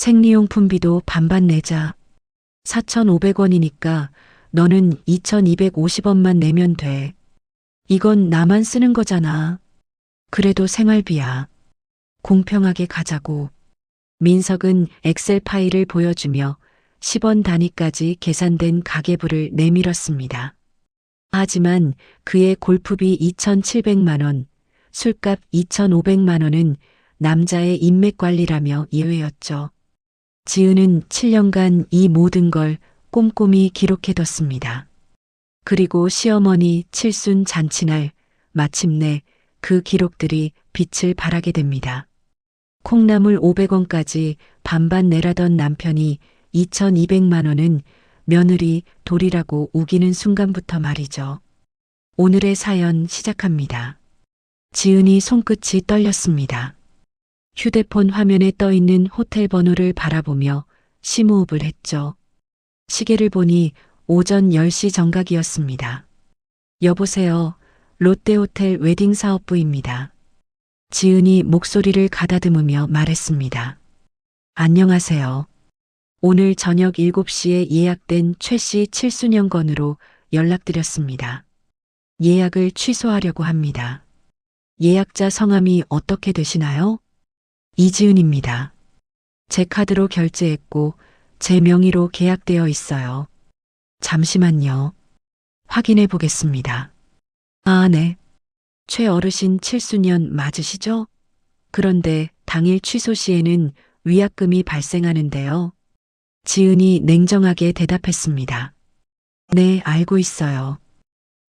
생리용품비도 반반 내자. 4,500원이니까 너는 2,250원만 내면 돼. 이건 나만 쓰는 거잖아. 그래도 생활비야. 공평하게 가자고. 민석은 엑셀 파일을 보여주며 10원 단위까지 계산된 가계부를 내밀었습니다. 하지만 그의 골프비 2,700만 원, 술값 2,500만 원은 남자의 인맥 관리라며 예외였죠. 지은은 7년간 이 모든 걸 꼼꼼히 기록해뒀습니다. 그리고 시어머니 칠순 잔치날 마침내 그 기록들이 빛을 발하게 됩니다. 콩나물 500원까지 반반 내라던 남편이 2,200만 원은 며느리 돌이라고 우기는 순간부터 말이죠. 오늘의 사연 시작합니다. 지은이 손끝이 떨렸습니다. 휴대폰 화면에 떠있는 호텔 번호를 바라보며 심호흡을 했죠. 시계를 보니 오전 10시 정각이었습니다. 여보세요. 롯데호텔 웨딩사업부입니다. 지은이 목소리를 가다듬으며 말했습니다. 안녕하세요. 오늘 저녁 7시에 예약된 최 씨 칠순영건으로 연락드렸습니다. 예약을 취소하려고 합니다. 예약자 성함이 어떻게 되시나요? 이지은입니다. 제 카드로 결제했고 제 명의로 계약되어 있어요. 잠시만요. 확인해 보겠습니다. 아, 네. 최 어르신 칠순년 맞으시죠? 그런데 당일 취소 시에는 위약금이 발생하는데요. 지은이 냉정하게 대답했습니다. 네, 알고 있어요.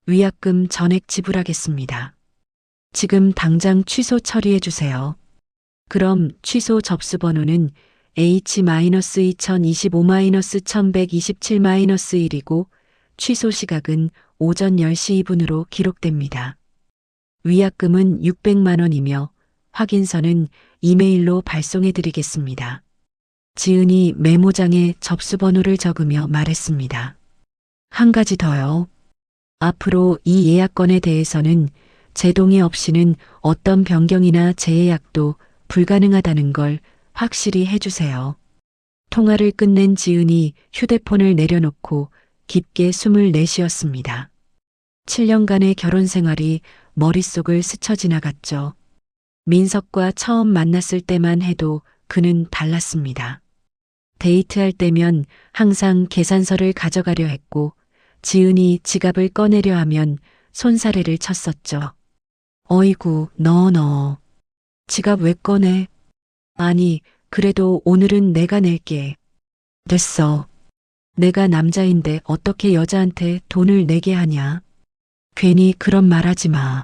위약금 전액 지불하겠습니다. 지금 당장 취소 처리해 주세요. 그럼 취소 접수 번호는 H-2025-1127-1이고 취소 시각은 오전 10시 2분으로 기록됩니다. 위약금은 600만 원이며 확인서는 이메일로 발송해 드리겠습니다. 지은이 메모장에 접수 번호를 적으며 말했습니다. 한 가지 더요. 앞으로 이 예약건에 대해서는 제 동의 없이는 어떤 변경이나 재예약도 불가능하다는 걸 확실히 해주세요. 통화를 끝낸 지은이 휴대폰을 내려놓고 깊게 숨을 내쉬었습니다. 7년간의 결혼 생활이 머릿속을 스쳐 지나갔죠. 민석과 처음 만났을 때만 해도 그는 달랐습니다. 데이트할 때면 항상 계산서를 가져가려 했고 지은이 지갑을 꺼내려 하면 손사래를 쳤었죠. 어이구, 너. 지갑 왜 꺼내? 아니, 그래도 오늘은 내가 낼게. 됐어. 내가 남자인데 어떻게 여자한테 돈을 내게 하냐? 괜히 그런 말 하지 마.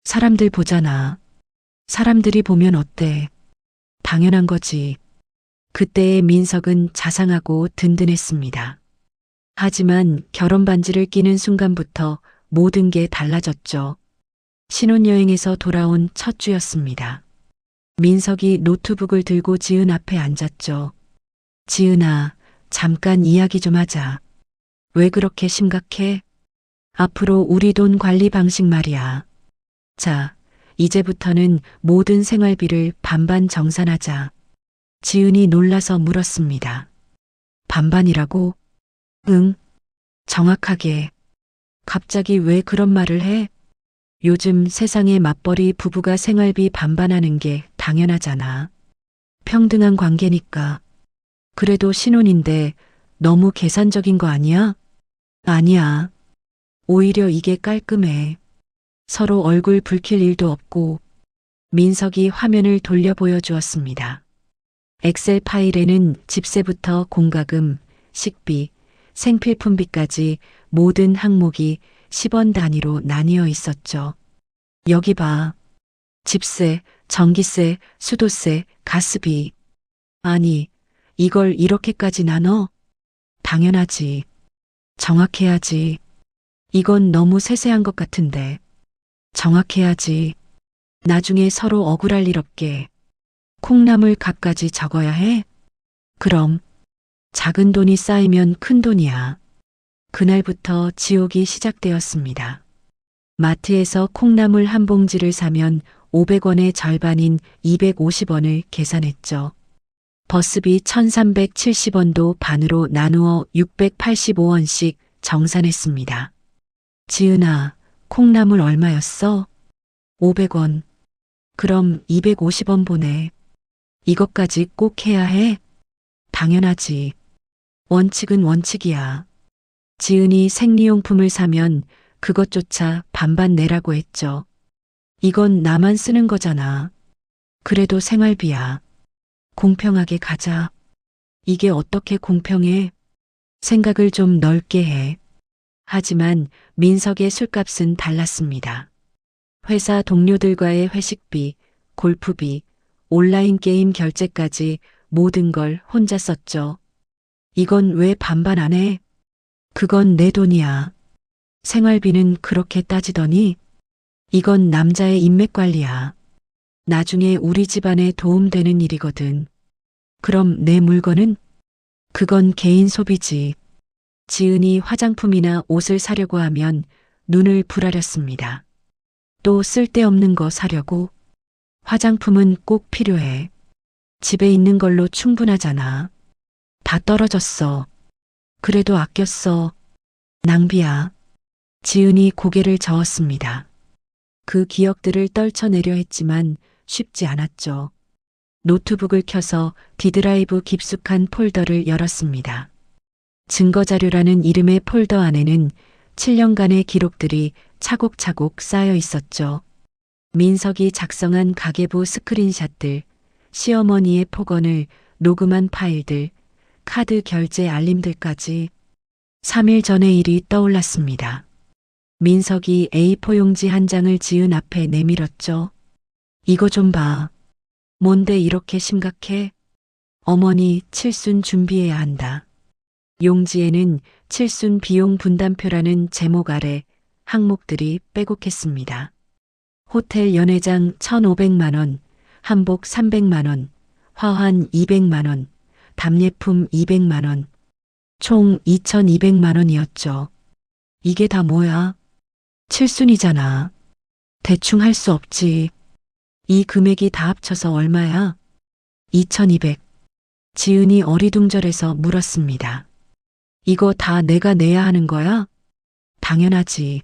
사람들 보잖아. 사람들이 보면 어때? 당연한 거지. 그때의 민석은 자상하고 든든했습니다. 하지만 결혼 반지를 끼는 순간부터 모든 게 달라졌죠. 신혼여행에서 돌아온 첫 주였습니다. 민석이 노트북을 들고 지은 앞에 앉았죠. 지은아, 잠깐 이야기 좀 하자. 왜 그렇게 심각해? 앞으로 우리 돈 관리 방식 말이야. 자, 이제부터는 모든 생활비를 반반 정산하자. 지은이 놀라서 물었습니다. 반반이라고? 응, 정확하게. 갑자기 왜 그런 말을 해? 요즘 세상에 맞벌이 부부가 생활비 반반하는 게 당연하잖아. 평등한 관계니까. 그래도 신혼인데 너무 계산적인 거 아니야? 아니야. 오히려 이게 깔끔해. 서로 얼굴 붉힐 일도 없고. 민석이 화면을 돌려 보여주었습니다. 엑셀 파일에는 집세부터 공과금, 식비, 생필품비까지 모든 항목이 10원 단위로 나뉘어 있었죠. 여기 봐. 집세, 전기세, 수도세, 가스비. 아니, 이걸 이렇게까지 나눠? 당연하지. 정확해야지. 이건 너무 세세한 것 같은데. 정확해야지. 나중에 서로 억울할 일 없게. 콩나물 값까지 적어야 해? 그럼 작은 돈이 쌓이면 큰 돈이야. 그날부터 지옥이 시작되었습니다. 마트에서 콩나물 한 봉지를 사면 500원의 절반인 250원을 계산했죠. 버스비 1,370원도 반으로 나누어 685원씩 정산했습니다. 지은아, 콩나물 얼마였어? 500원. 그럼 250원 보내. 이것까지 꼭 해야 해? 당연하지. 원칙은 원칙이야. 지은이 생리용품을 사면 그것조차 반반 내라고 했죠. 이건 나만 쓰는 거잖아. 그래도 생활비야. 공평하게 가자. 이게 어떻게 공평해? 생각을 좀 넓게 해. 하지만 민석의 술값은 달랐습니다. 회사 동료들과의 회식비, 골프비, 온라인 게임 결제까지 모든 걸 혼자 썼죠. 이건 왜 반반 안 해? 그건 내 돈이야. 생활비는 그렇게 따지더니 이건 남자의 인맥 관리야. 나중에 우리 집안에 도움되는 일이거든. 그럼 내 물건은? 그건 개인 소비지. 지은이 화장품이나 옷을 사려고 하면 눈을 부라렸습니다. 또 쓸데없는 거 사려고? 화장품은 꼭 필요해. 집에 있는 걸로 충분하잖아. 다 떨어졌어. 그래도 아꼈어. 낭비야. 지은이 고개를 저었습니다. 그 기억들을 떨쳐내려 했지만 쉽지 않았죠. 노트북을 켜서 디드라이브 깊숙한 폴더를 열었습니다. 증거자료라는 이름의 폴더 안에는 7년간의 기록들이 차곡차곡 쌓여 있었죠. 민석이 작성한 가계부 스크린샷들, 시어머니의 폭언을 녹음한 파일들, 카드 결제 알림들까지 3일 전의 일이 떠올랐습니다. 민석이 A4 용지 한 장을 지은 앞에 내밀었죠. 이거 좀 봐. 뭔데 이렇게 심각해? 어머니, 칠순 준비해야 한다. 용지에는 칠순 비용 분담표라는 제목 아래 항목들이 빼곡했습니다. 호텔 연회장 1,500만 원, 한복 300만 원, 화환 200만 원, 답례품 200만 원, 총 2,200만 원이었죠. 이게 다 뭐야? 칠순이잖아. 대충 할 수 없지. 이 금액이 다 합쳐서 얼마야? 2,200. 지은이 어리둥절해서 물었습니다. 이거 다 내가 내야 하는 거야? 당연하지.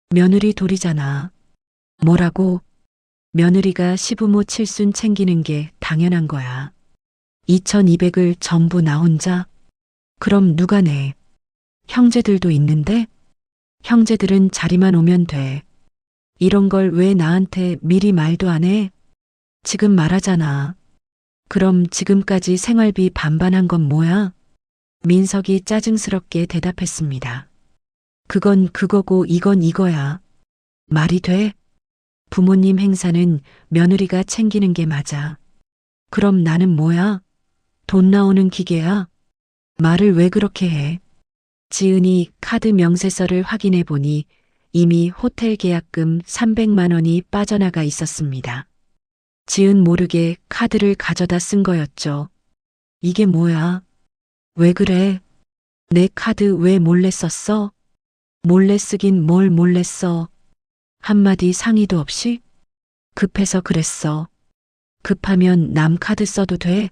며느리 돌이잖아. 뭐라고? 며느리가 시부모 칠순 챙기는 게 당연한 거야. 2,200을 전부 나 혼자? 그럼 누가 내? 형제들도 있는데? 형제들은 자리만 오면 돼. 이런 걸 왜 나한테 미리 말도 안 해? 지금 말하잖아. 그럼 지금까지 생활비 반반한 건 뭐야? 민석이 짜증스럽게 대답했습니다. 그건 그거고 이건 이거야. 말이 돼? 부모님 행사는 며느리가 챙기는 게 맞아. 그럼 나는 뭐야? 돈 나오는 기계야? 말을 왜 그렇게 해? 지은이 카드 명세서를 확인해 보니 이미 호텔 계약금 300만 원이 빠져나가 있었습니다. 지은 모르게 카드를 가져다 쓴 거였죠. 이게 뭐야? 왜 그래? 내 카드 왜 몰래 썼어? 몰래 쓰긴 뭘 몰래 써? 한마디 상의도 없이? 급해서 그랬어. 급하면 남 카드 써도 돼?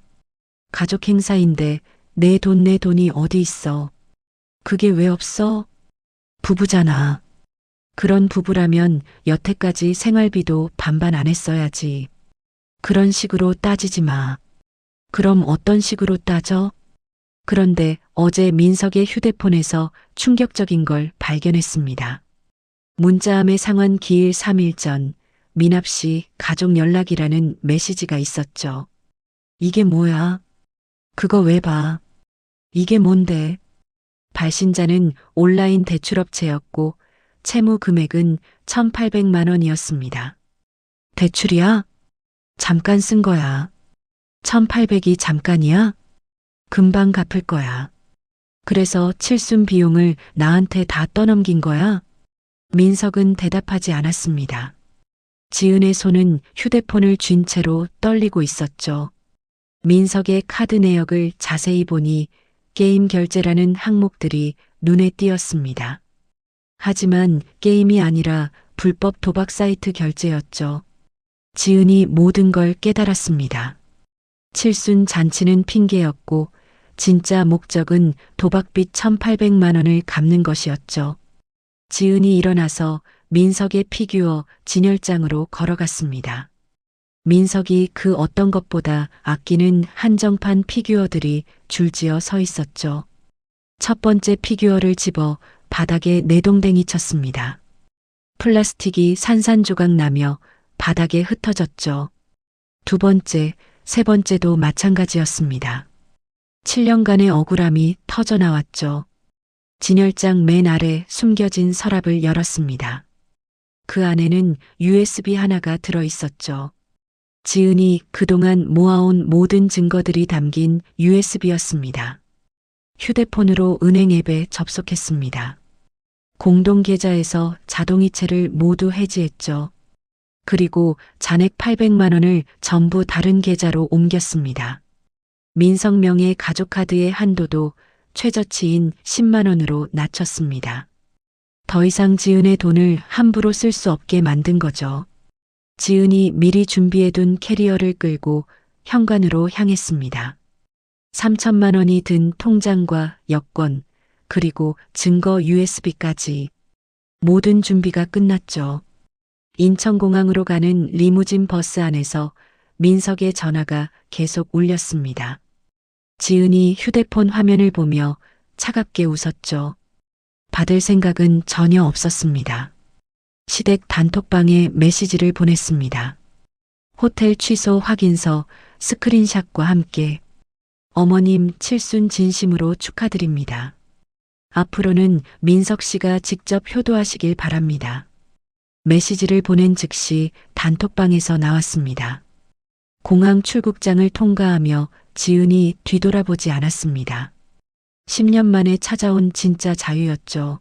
가족 행사인데 내 돈이 어디 있어? 그게 왜 없어? 부부잖아. 그런 부부라면 여태까지 생활비도 반반 안 했어야지. 그런 식으로 따지지 마. 그럼 어떤 식으로 따져? 그런데 어제 민석의 휴대폰에서 충격적인 걸 발견했습니다. 문자함에 상환 기일 3일 전 미납 씨 가족 연락이라는 메시지가 있었죠. 이게 뭐야? 그거 왜 봐? 이게 뭔데? 발신자는 온라인 대출업체였고 채무 금액은 1,800만 원이었습니다. 대출이야? 잠깐 쓴 거야. 1,800이 잠깐이야? 금방 갚을 거야. 그래서 칠순 비용을 나한테 다 떠넘긴 거야? 민석은 대답하지 않았습니다. 지은의 손은 휴대폰을 쥔 채로 떨리고 있었죠. 민석의 카드 내역을 자세히 보니 게임 결제라는 항목들이 눈에 띄었습니다. 하지만 게임이 아니라 불법 도박 사이트 결제였죠. 지은이 모든 걸 깨달았습니다. 칠순 잔치는 핑계였고 진짜 목적은 도박빚 1,800만 원을 갚는 것이었죠. 지은이 일어나서 민석의 피규어 진열장으로 걸어갔습니다. 민석이 그 어떤 것보다 아끼는 한정판 피규어들이 줄지어 서 있었죠. 첫 번째 피규어를 집어 바닥에 내동댕이 쳤습니다. 플라스틱이 산산조각 나며 바닥에 흩어졌죠. 두 번째, 세 번째도 마찬가지였습니다. 7년간의 억울함이 터져 나왔죠. 진열장 맨 아래 숨겨진 서랍을 열었습니다. 그 안에는 USB 하나가 들어 있었죠. 지은이 그동안 모아온 모든 증거들이 담긴 USB였습니다. 휴대폰으로 은행 앱에 접속했습니다. 공동 계좌에서 자동이체를 모두 해지했죠. 그리고 잔액 800만 원을 전부 다른 계좌로 옮겼습니다. 민석명의 가족카드의 한도도 최저치인 10만 원으로 낮췄습니다. 더 이상 지은의 돈을 함부로 쓸 수 없게 만든 거죠. 지은이 미리 준비해둔 캐리어를 끌고 현관으로 향했습니다. 3천만 원이 든 통장과 여권, 그리고 증거 USB까지 모든 준비가 끝났죠. 인천공항으로 가는 리무진 버스 안에서 민석의 전화가 계속 울렸습니다. 지은이 휴대폰 화면을 보며 차갑게 웃었죠. 받을 생각은 전혀 없었습니다. 시댁 단톡방에 메시지를 보냈습니다. 호텔 취소 확인서 스크린샷과 함께 어머님 칠순 진심으로 축하드립니다. 앞으로는 민석 씨가 직접 효도하시길 바랍니다. 메시지를 보낸 즉시 단톡방에서 나왔습니다. 공항 출국장을 통과하며 지은이 뒤돌아보지 않았습니다. 10년 만에 찾아온 진짜 자유였죠.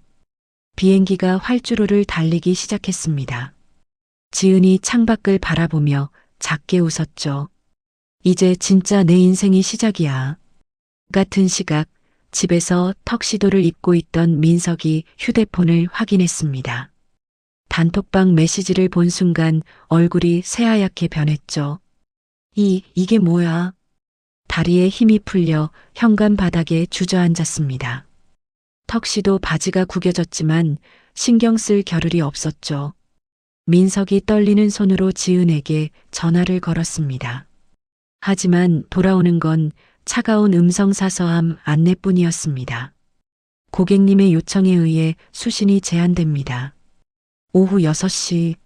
비행기가 활주로를 달리기 시작했습니다. 지은이 창밖을 바라보며 작게 웃었죠. 이제 진짜 내 인생이 시작이야. 같은 시각 집에서 턱시도를 입고 있던 민석이 휴대폰을 확인했습니다. 단톡방 메시지를 본 순간 얼굴이 새하얗게 변했죠. 이게 뭐야? 다리에 힘이 풀려 현관 바닥에 주저앉았습니다. 턱시도 바지가 구겨졌지만 신경 쓸 겨를이 없었죠. 민석이 떨리는 손으로 지은에게 전화를 걸었습니다. 하지만 돌아오는 건 차가운 음성사서함 안내뿐이었습니다. 고객님의 요청에 의해 수신이 제한됩니다. 오후 6시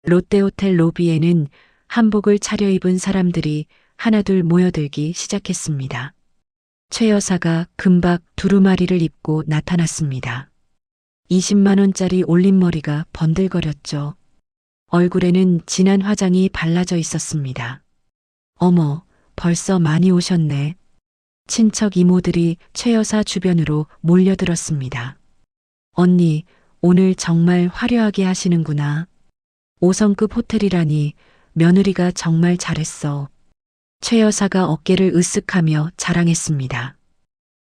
롯데호텔 로비에는 한복을 차려입은 사람들이 하나둘 모여들기 시작했습니다. 최 여사가 금박 두루마리를 입고 나타났습니다. 20만 원짜리 올림머리가 번들거렸죠. 얼굴에는 진한 화장이 발라져 있었습니다. 어머, 벌써 많이 오셨네. 친척 이모들이 최 여사 주변으로 몰려들었습니다. 언니, 오늘 정말 화려하게 하시는구나. 5성급 호텔이라니 며느리가 정말 잘했어. 최 여사가 어깨를 으쓱하며 자랑했습니다.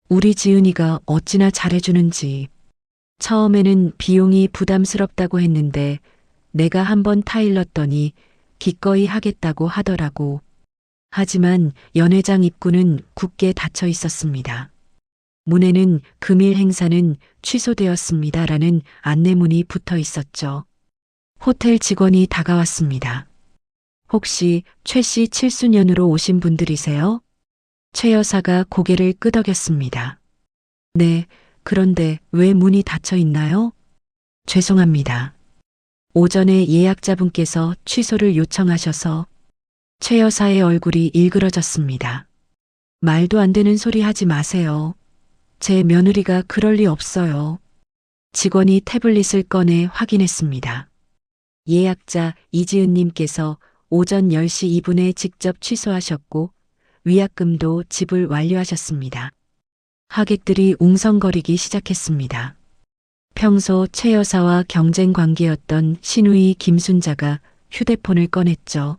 우리 지은이가 어찌나 잘해주는지. 처음에는 비용이 부담스럽다고 했는데 내가 한번 타일렀더니 기꺼이 하겠다고 하더라고. 하지만 연회장 입구는 굳게 닫혀 있었습니다. 문에는 금일 행사는 취소되었습니다라는 안내문이 붙어 있었죠. 호텔 직원이 다가왔습니다. 혹시 최 씨 칠순연으로 오신 분들이세요? 최 여사가 고개를 끄덕였습니다. 네, 그런데 왜 문이 닫혀 있나요? 죄송합니다. 오전에 예약자분께서 취소를 요청하셔서. 최 여사의 얼굴이 일그러졌습니다. 말도 안 되는 소리 하지 마세요. 제 며느리가 그럴 리 없어요. 직원이 태블릿을 꺼내 확인했습니다. 예약자 이지은님께서 오전 10시 2분에 직접 취소하셨고 위약금도 지불 완료하셨습니다. 하객들이 웅성거리기 시작했습니다. 평소 최 여사와 경쟁 관계였던 신우이 김순자가 휴대폰을 꺼냈죠.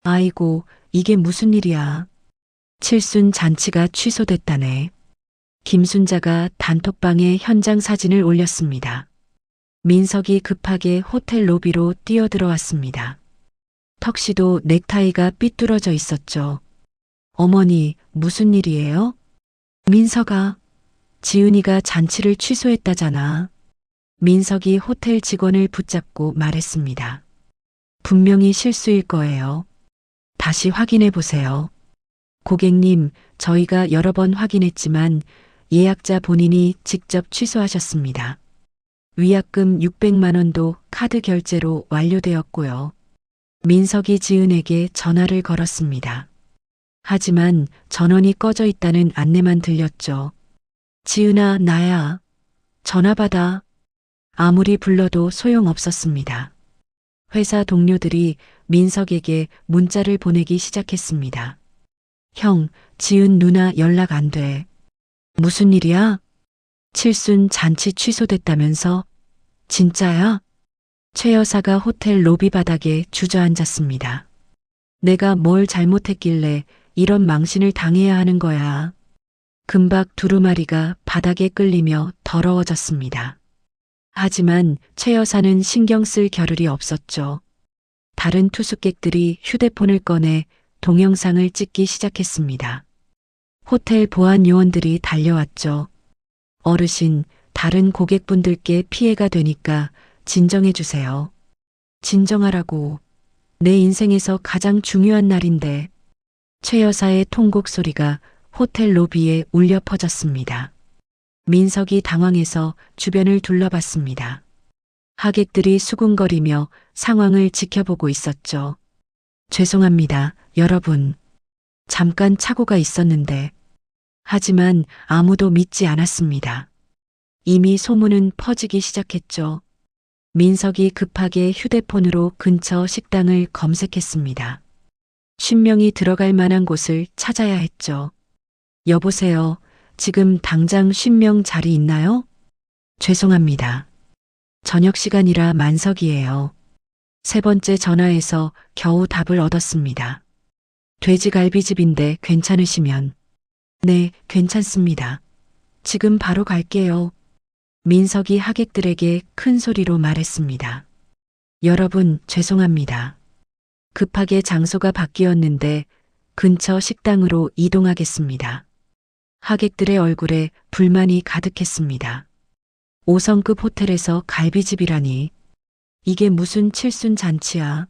아이고, 이게 무슨 일이야. 칠순 잔치가 취소됐다네. 김순자가 단톡방에 현장 사진을 올렸습니다. 민석이 급하게 호텔 로비로 뛰어들어왔습니다. 턱시도 넥타이가 삐뚤어져 있었죠. 어머니, 무슨 일이에요? 민석아, 지은이가 잔치를 취소했다잖아. 민석이 호텔 직원을 붙잡고 말했습니다. 분명히 실수일 거예요. 다시 확인해 보세요. 고객님, 저희가 여러 번 확인했지만 예약자 본인이 직접 취소하셨습니다. 위약금 600만 원도 카드 결제로 완료되었고요. 민석이 지은에게 전화를 걸었습니다. 하지만 전원이 꺼져 있다는 안내만 들렸죠. 지은아, 나야. 전화 받아. 아무리 불러도 소용없었습니다. 회사 동료들이 민석에게 문자를 보내기 시작했습니다. 형, 지은 누나 연락 안 돼. 무슨 일이야? 칠순 잔치 취소됐다면서? 진짜야? 최 여사가 호텔 로비 바닥에 주저앉았습니다. 내가 뭘 잘못했길래 이런 망신을 당해야 하는 거야. 금박 두루마리가 바닥에 끌리며 더러워졌습니다. 하지만 최 여사는 신경 쓸 겨를이 없었죠. 다른 투숙객들이 휴대폰을 꺼내 동영상을 찍기 시작했습니다. 호텔 보안 요원들이 달려왔죠. 어르신, 다른 고객분들께 피해가 되니까 진정해 주세요. 진정하라고. 내 인생에서 가장 중요한 날인데. 최 여사의 통곡 소리가 호텔 로비에 울려 퍼졌습니다. 민석이 당황해서 주변을 둘러봤습니다. 하객들이 수군거리며 상황을 지켜보고 있었죠. 죄송합니다, 여러분. 잠깐 착오가 있었는데. 하지만 아무도 믿지 않았습니다. 이미 소문은 퍼지기 시작했죠. 민석이 급하게 휴대폰으로 근처 식당을 검색했습니다. 50명이 들어갈 만한 곳을 찾아야 했죠. 여보세요. 지금 당장 50명 자리 있나요? 죄송합니다. 저녁 시간이라 만석이에요. 세 번째 전화에서 겨우 답을 얻었습니다. 돼지갈비집인데 괜찮으시면. 네, 괜찮습니다. 지금 바로 갈게요. 민석이 하객들에게 큰 소리로 말했습니다. 여러분, 죄송합니다. 급하게 장소가 바뀌었는데 근처 식당으로 이동하겠습니다. 하객들의 얼굴에 불만이 가득했습니다. 5성급 호텔에서 갈비집이라니. 이게 무슨 칠순 잔치야.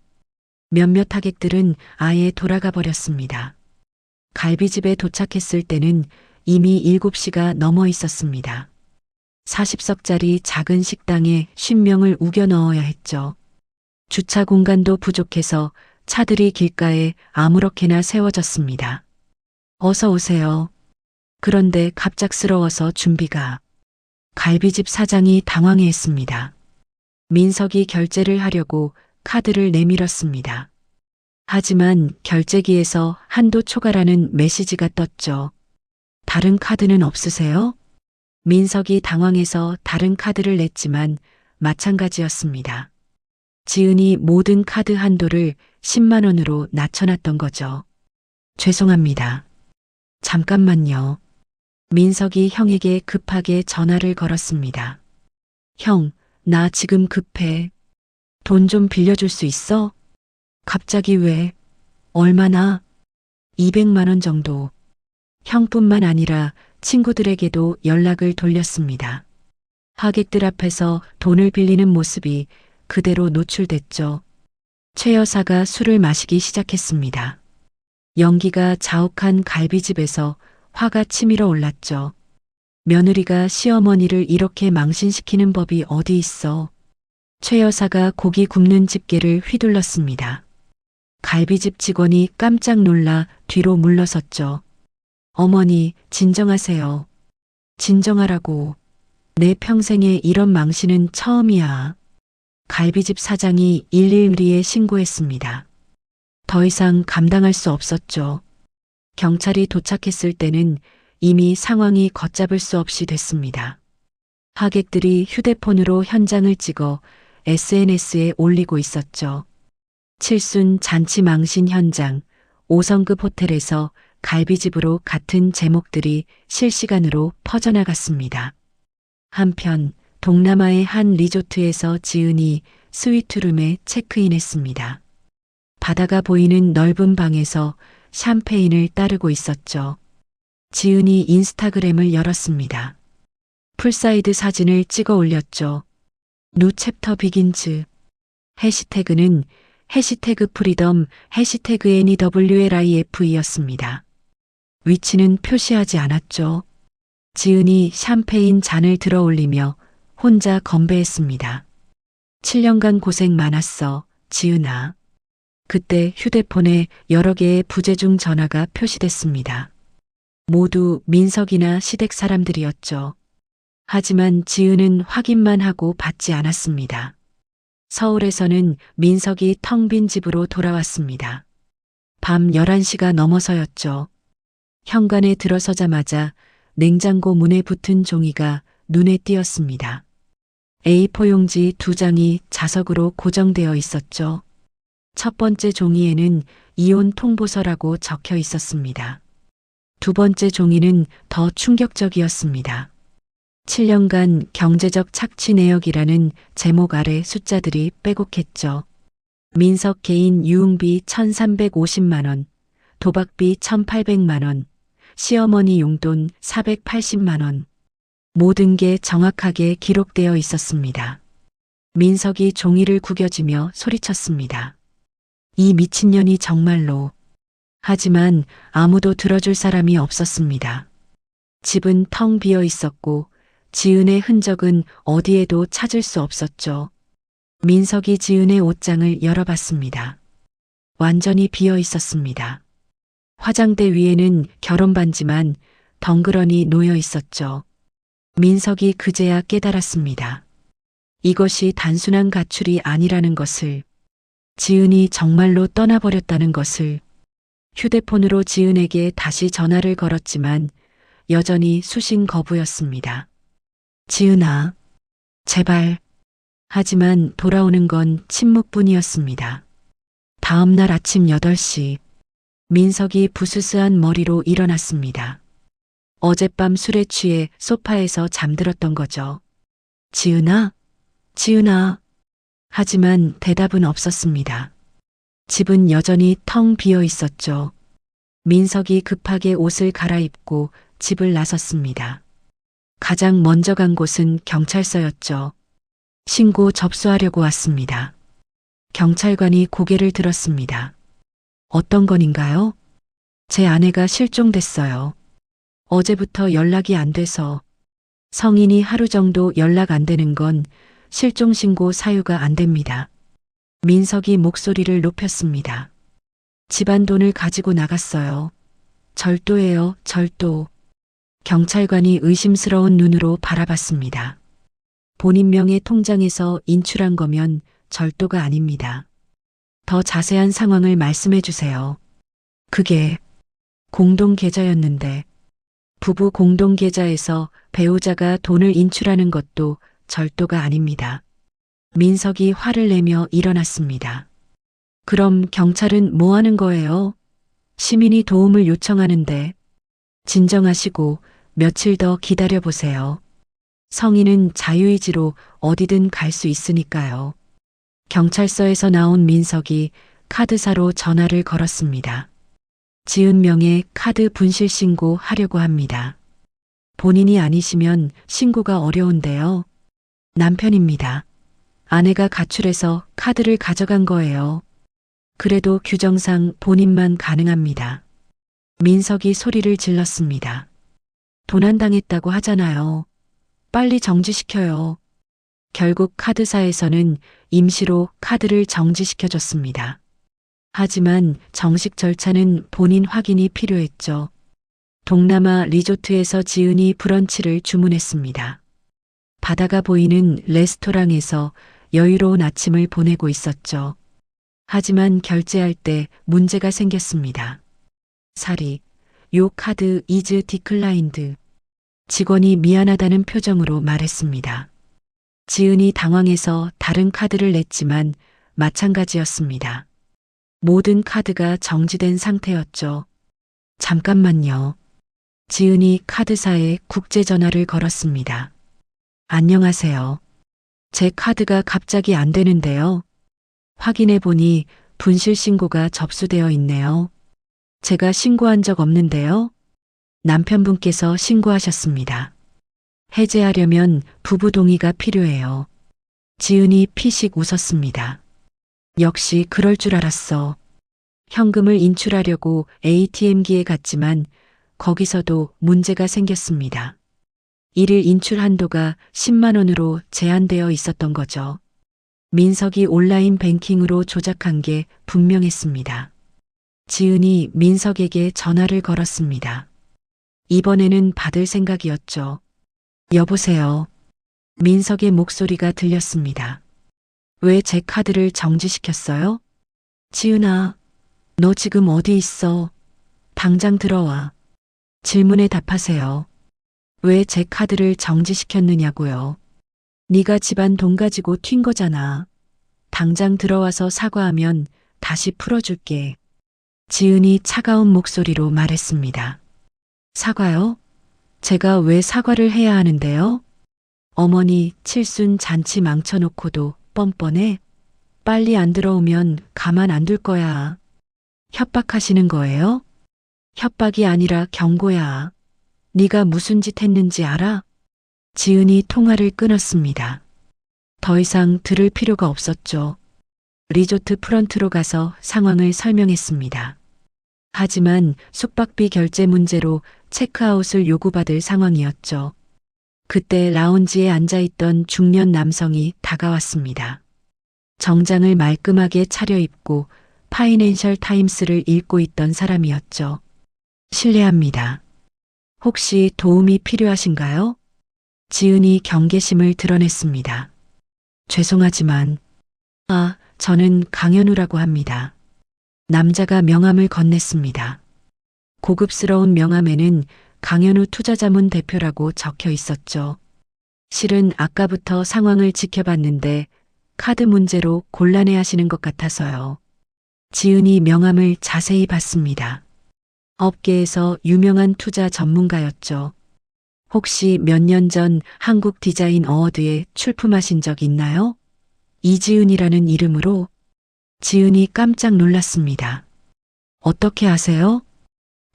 몇몇 하객들은 아예 돌아가 버렸습니다. 갈비집에 도착했을 때는 이미 7시가 넘어 있었습니다. 40석짜리 작은 식당에 50명을 우겨 넣어야 했죠. 주차 공간도 부족해서 차들이 길가에 아무렇게나 세워졌습니다. 어서 오세요. 그런데 갑작스러워서 준비가. 갈비집 사장이 당황해했습니다. 민석이 결제를 하려고 카드를 내밀었습니다. 하지만 결제기에서 한도 초과라는 메시지가 떴죠. 다른 카드는 없으세요? 민석이 당황해서 다른 카드를 냈지만 마찬가지였습니다. 지은이 모든 카드 한도를 10만 원으로 낮춰놨던 거죠. 죄송합니다. 잠깐만요. 민석이 형에게 급하게 전화를 걸었습니다. 형, 나 지금 급해. 돈 좀 빌려줄 수 있어? 갑자기 왜? 얼마나? 200만 원 정도. 형뿐만 아니라 친구들에게도 연락을 돌렸습니다. 하객들 앞에서 돈을 빌리는 모습이 그대로 노출됐죠. 최 여사가 술을 마시기 시작했습니다. 연기가 자욱한 갈비집에서 화가 치밀어 올랐죠. 며느리가 시어머니를 이렇게 망신시키는 법이 어디 있어. 최 여사가 고기 굽는 집게를 휘둘렀습니다. 갈비집 직원이 깜짝 놀라 뒤로 물러섰죠. 어머니, 진정하세요. 진정하라고. 내 평생에 이런 망신은 처음이야. 갈비집 사장이 112에 신고했습니다. 더 이상 감당할 수 없었죠. 경찰이 도착했을 때는 이미 상황이 걷잡을 수 없이 됐습니다. 하객들이 휴대폰으로 현장을 찍어 SNS에 올리고 있었죠. 칠순 잔치 망신 현장, 5성급 호텔에서 갈비집으로 같은 제목들이 실시간으로 퍼져나갔습니다. 한편 동남아의 한 리조트에서 지은이 스위트룸에 체크인했습니다. 바다가 보이는 넓은 방에서 샴페인을 따르고 있었죠. 지은이 인스타그램을 열었습니다. 풀사이드 사진을 찍어 올렸죠. 뉴 챕터 비긴즈. 해시태그는 해시태그 프리덤, 해시태그 NEWLIFE였습니다. 위치는 표시하지 않았죠. 지은이 샴페인 잔을 들어 올리며 혼자 건배했습니다. 7년간 고생 많았어, 지은아. 그때 휴대폰에 여러 개의 부재중 전화가 표시됐습니다. 모두 민석이나 시댁 사람들이었죠. 하지만 지은은 확인만 하고 받지 않았습니다. 서울에서는 민석이 텅 빈 집으로 돌아왔습니다. 밤 11시가 넘어서였죠. 현관에 들어서자마자 냉장고 문에 붙은 종이가 눈에 띄었습니다. A4 용지 2장이 자석으로 고정되어 있었죠. 첫 번째 종이에는 이혼 통보서라고 적혀 있었습니다. 두 번째 종이는 더 충격적이었습니다. 7년간 경제적 착취 내역이라는 제목 아래 숫자들이 빼곡했죠. 민석 개인 유흥비 1,350만 원, 도박비 1,800만 원, 시어머니 용돈 480만 원. 모든 게 정확하게 기록되어 있었습니다. 민석이 종이를 구겨쥐며 소리쳤습니다. 이 미친년이 정말로. 하지만 아무도 들어줄 사람이 없었습니다. 집은 텅 비어 있었고 지은의 흔적은 어디에도 찾을 수 없었죠. 민석이 지은의 옷장을 열어봤습니다. 완전히 비어 있었습니다. 화장대 위에는 결혼 반지만 덩그러니 놓여 있었죠. 민석이 그제야 깨달았습니다. 이것이 단순한 가출이 아니라는 것을, 지은이 정말로 떠나버렸다는 것을. 휴대폰으로 지은에게 다시 전화를 걸었지만 여전히 수신 거부였습니다. 지은아, 제발. 하지만 돌아오는 건 침묵뿐이었습니다. 다음 날 아침 8시, 민석이 부스스한 머리로 일어났습니다. 어젯밤 술에 취해 소파에서 잠들었던 거죠. 지은아? 지은아. 하지만 대답은 없었습니다. 집은 여전히 텅 비어 있었죠. 민석이 급하게 옷을 갈아입고 집을 나섰습니다. 가장 먼저 간 곳은 경찰서였죠. 신고 접수하려고 왔습니다. 경찰관이 고개를 들었습니다. 어떤 건인가요? 제 아내가 실종됐어요. 어제부터 연락이 안 돼서. 성인이 하루 정도 연락 안 되는 건 실종신고 사유가 안 됩니다. 민석이 목소리를 높였습니다. 집안 돈을 가지고 나갔어요. 절도예요, 절도. 경찰관이 의심스러운 눈으로 바라봤습니다. 본인 명의 통장에서 인출한 거면 절도가 아닙니다. 더 자세한 상황을 말씀해 주세요. 그게 공동 계좌였는데 부부 공동 계좌에서 배우자가 돈을 인출하는 것도 절도가 아닙니다. 민석이 화를 내며 일어났습니다. 그럼 경찰은 뭐 하는 거예요? 시민이 도움을 요청하는데. 진정하시고 며칠 더 기다려 보세요. 성인은 자유의지로 어디든 갈 수 있으니까요. 경찰서에서 나온 민석이 카드사로 전화를 걸었습니다. 지은 명의 카드 분실 신고 하려고 합니다. 본인이 아니시면 신고가 어려운데요. 남편입니다. 아내가 가출해서 카드를 가져간 거예요. 그래도 규정상 본인만 가능합니다. 민석이 소리를 질렀습니다. 도난당했다고 하잖아요. 빨리 정지시켜요. 결국 카드사에서는 임시로 카드를 정지시켜줬습니다. 하지만 정식 절차는 본인 확인이 필요했죠. 동남아 리조트에서 지은이 브런치를 주문했습니다. 바다가 보이는 레스토랑에서 여유로운 아침을 보내고 있었죠. 하지만 결제할 때 문제가 생겼습니다. 사리, 요 카드 이즈 디클라인드. 직원이 미안하다는 표정으로 말했습니다. 지은이 당황해서 다른 카드를 냈지만 마찬가지였습니다. 모든 카드가 정지된 상태였죠. 잠깐만요. 지은이 카드사에 국제전화를 걸었습니다. 안녕하세요. 제 카드가 갑자기 안 되는데요. 확인해 보니 분실 신고가 접수되어 있네요. 제가 신고한 적 없는데요. 남편분께서 신고하셨습니다. 해제하려면 부부 동의가 필요해요. 지은이 피식 웃었습니다. 역시 그럴 줄 알았어. 현금을 인출하려고 ATM기에 갔지만 거기서도 문제가 생겼습니다. 일일 인출 한도가 10만 원으로 제한되어 있었던 거죠. 민석이 온라인 뱅킹으로 조작한 게 분명했습니다. 지은이 민석에게 전화를 걸었습니다. 이번에는 받을 생각이었죠. 여보세요. 민석의 목소리가 들렸습니다. 왜 제 카드를 정지시켰어요? 지은아, 너 지금 어디 있어? 당장 들어와. 질문에 답하세요. 왜 제 카드를 정지시켰느냐고요. 네가 집안 돈 가지고 튄 거잖아. 당장 들어와서 사과하면 다시 풀어줄게. 지은이 차가운 목소리로 말했습니다. 사과요? 제가 왜 사과를 해야 하는데요? 어머니 칠순 잔치 망쳐놓고도 뻔뻔해. 빨리 안 들어오면 가만 안 둘 거야. 협박하시는 거예요? 협박이 아니라 경고야. 네가 무슨 짓 했는지 알아? 지은이 통화를 끊었습니다. 더 이상 들을 필요가 없었죠. 리조트 프런트로 가서 상황을 설명했습니다. 하지만 숙박비 결제 문제로 체크아웃을 요구받을 상황이었죠. 그때 라운지에 앉아있던 중년 남성이 다가왔습니다. 정장을 말끔하게 차려입고 파이낸셜 타임스를 읽고 있던 사람이었죠. 실례합니다. 혹시 도움이 필요하신가요? 지은이 경계심을 드러냈습니다. 죄송하지만, 저는 강현우라고 합니다. 남자가 명함을 건넸습니다. 고급스러운 명함에는 강현우 투자자문 대표라고 적혀 있었죠. 실은 아까부터 상황을 지켜봤는데 카드 문제로 곤란해 하시는 것 같아서요. 지은이 명함을 자세히 봤습니다. 업계에서 유명한 투자 전문가였죠. 혹시 몇 년 전 한국 디자인 어워드에 출품하신 적 있나요? 이지은이라는 이름으로. 지은이 깜짝 놀랐습니다. 어떻게 아세요?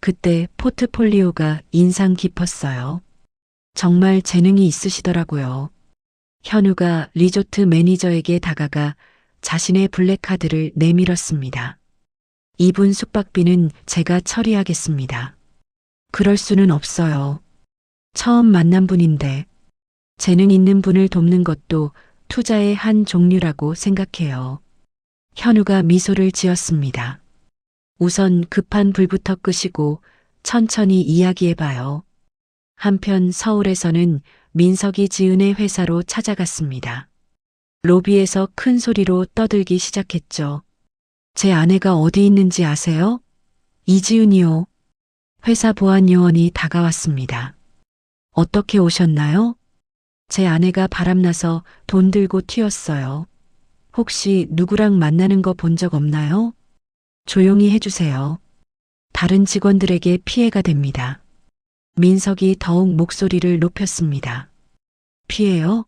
그때 포트폴리오가 인상 깊었어요. 정말 재능이 있으시더라고요. 현우가 리조트 매니저에게 다가가 자신의 블랙카드를 내밀었습니다. 이분 숙박비는 제가 처리하겠습니다. 그럴 수는 없어요. 처음 만난 분인데 재능 있는 분을 돕는 것도 투자의 한 종류라고 생각해요. 현우가 미소를 지었습니다. 우선 급한 불부터 끄시고 천천히 이야기해봐요. 한편 서울에서는 민석이 지은의 회사로 찾아갔습니다. 로비에서 큰 소리로 떠들기 시작했죠. 제 아내가 어디 있는지 아세요? 이지은이요. 회사 보안 요원이 다가왔습니다. 어떻게 오셨나요? 제 아내가 바람나서 돈 들고 튀었어요. 혹시 누구랑 만나는 거 본 적 없나요? 조용히 해주세요. 다른 직원들에게 피해가 됩니다. 민석이 더욱 목소리를 높였습니다. 피해요?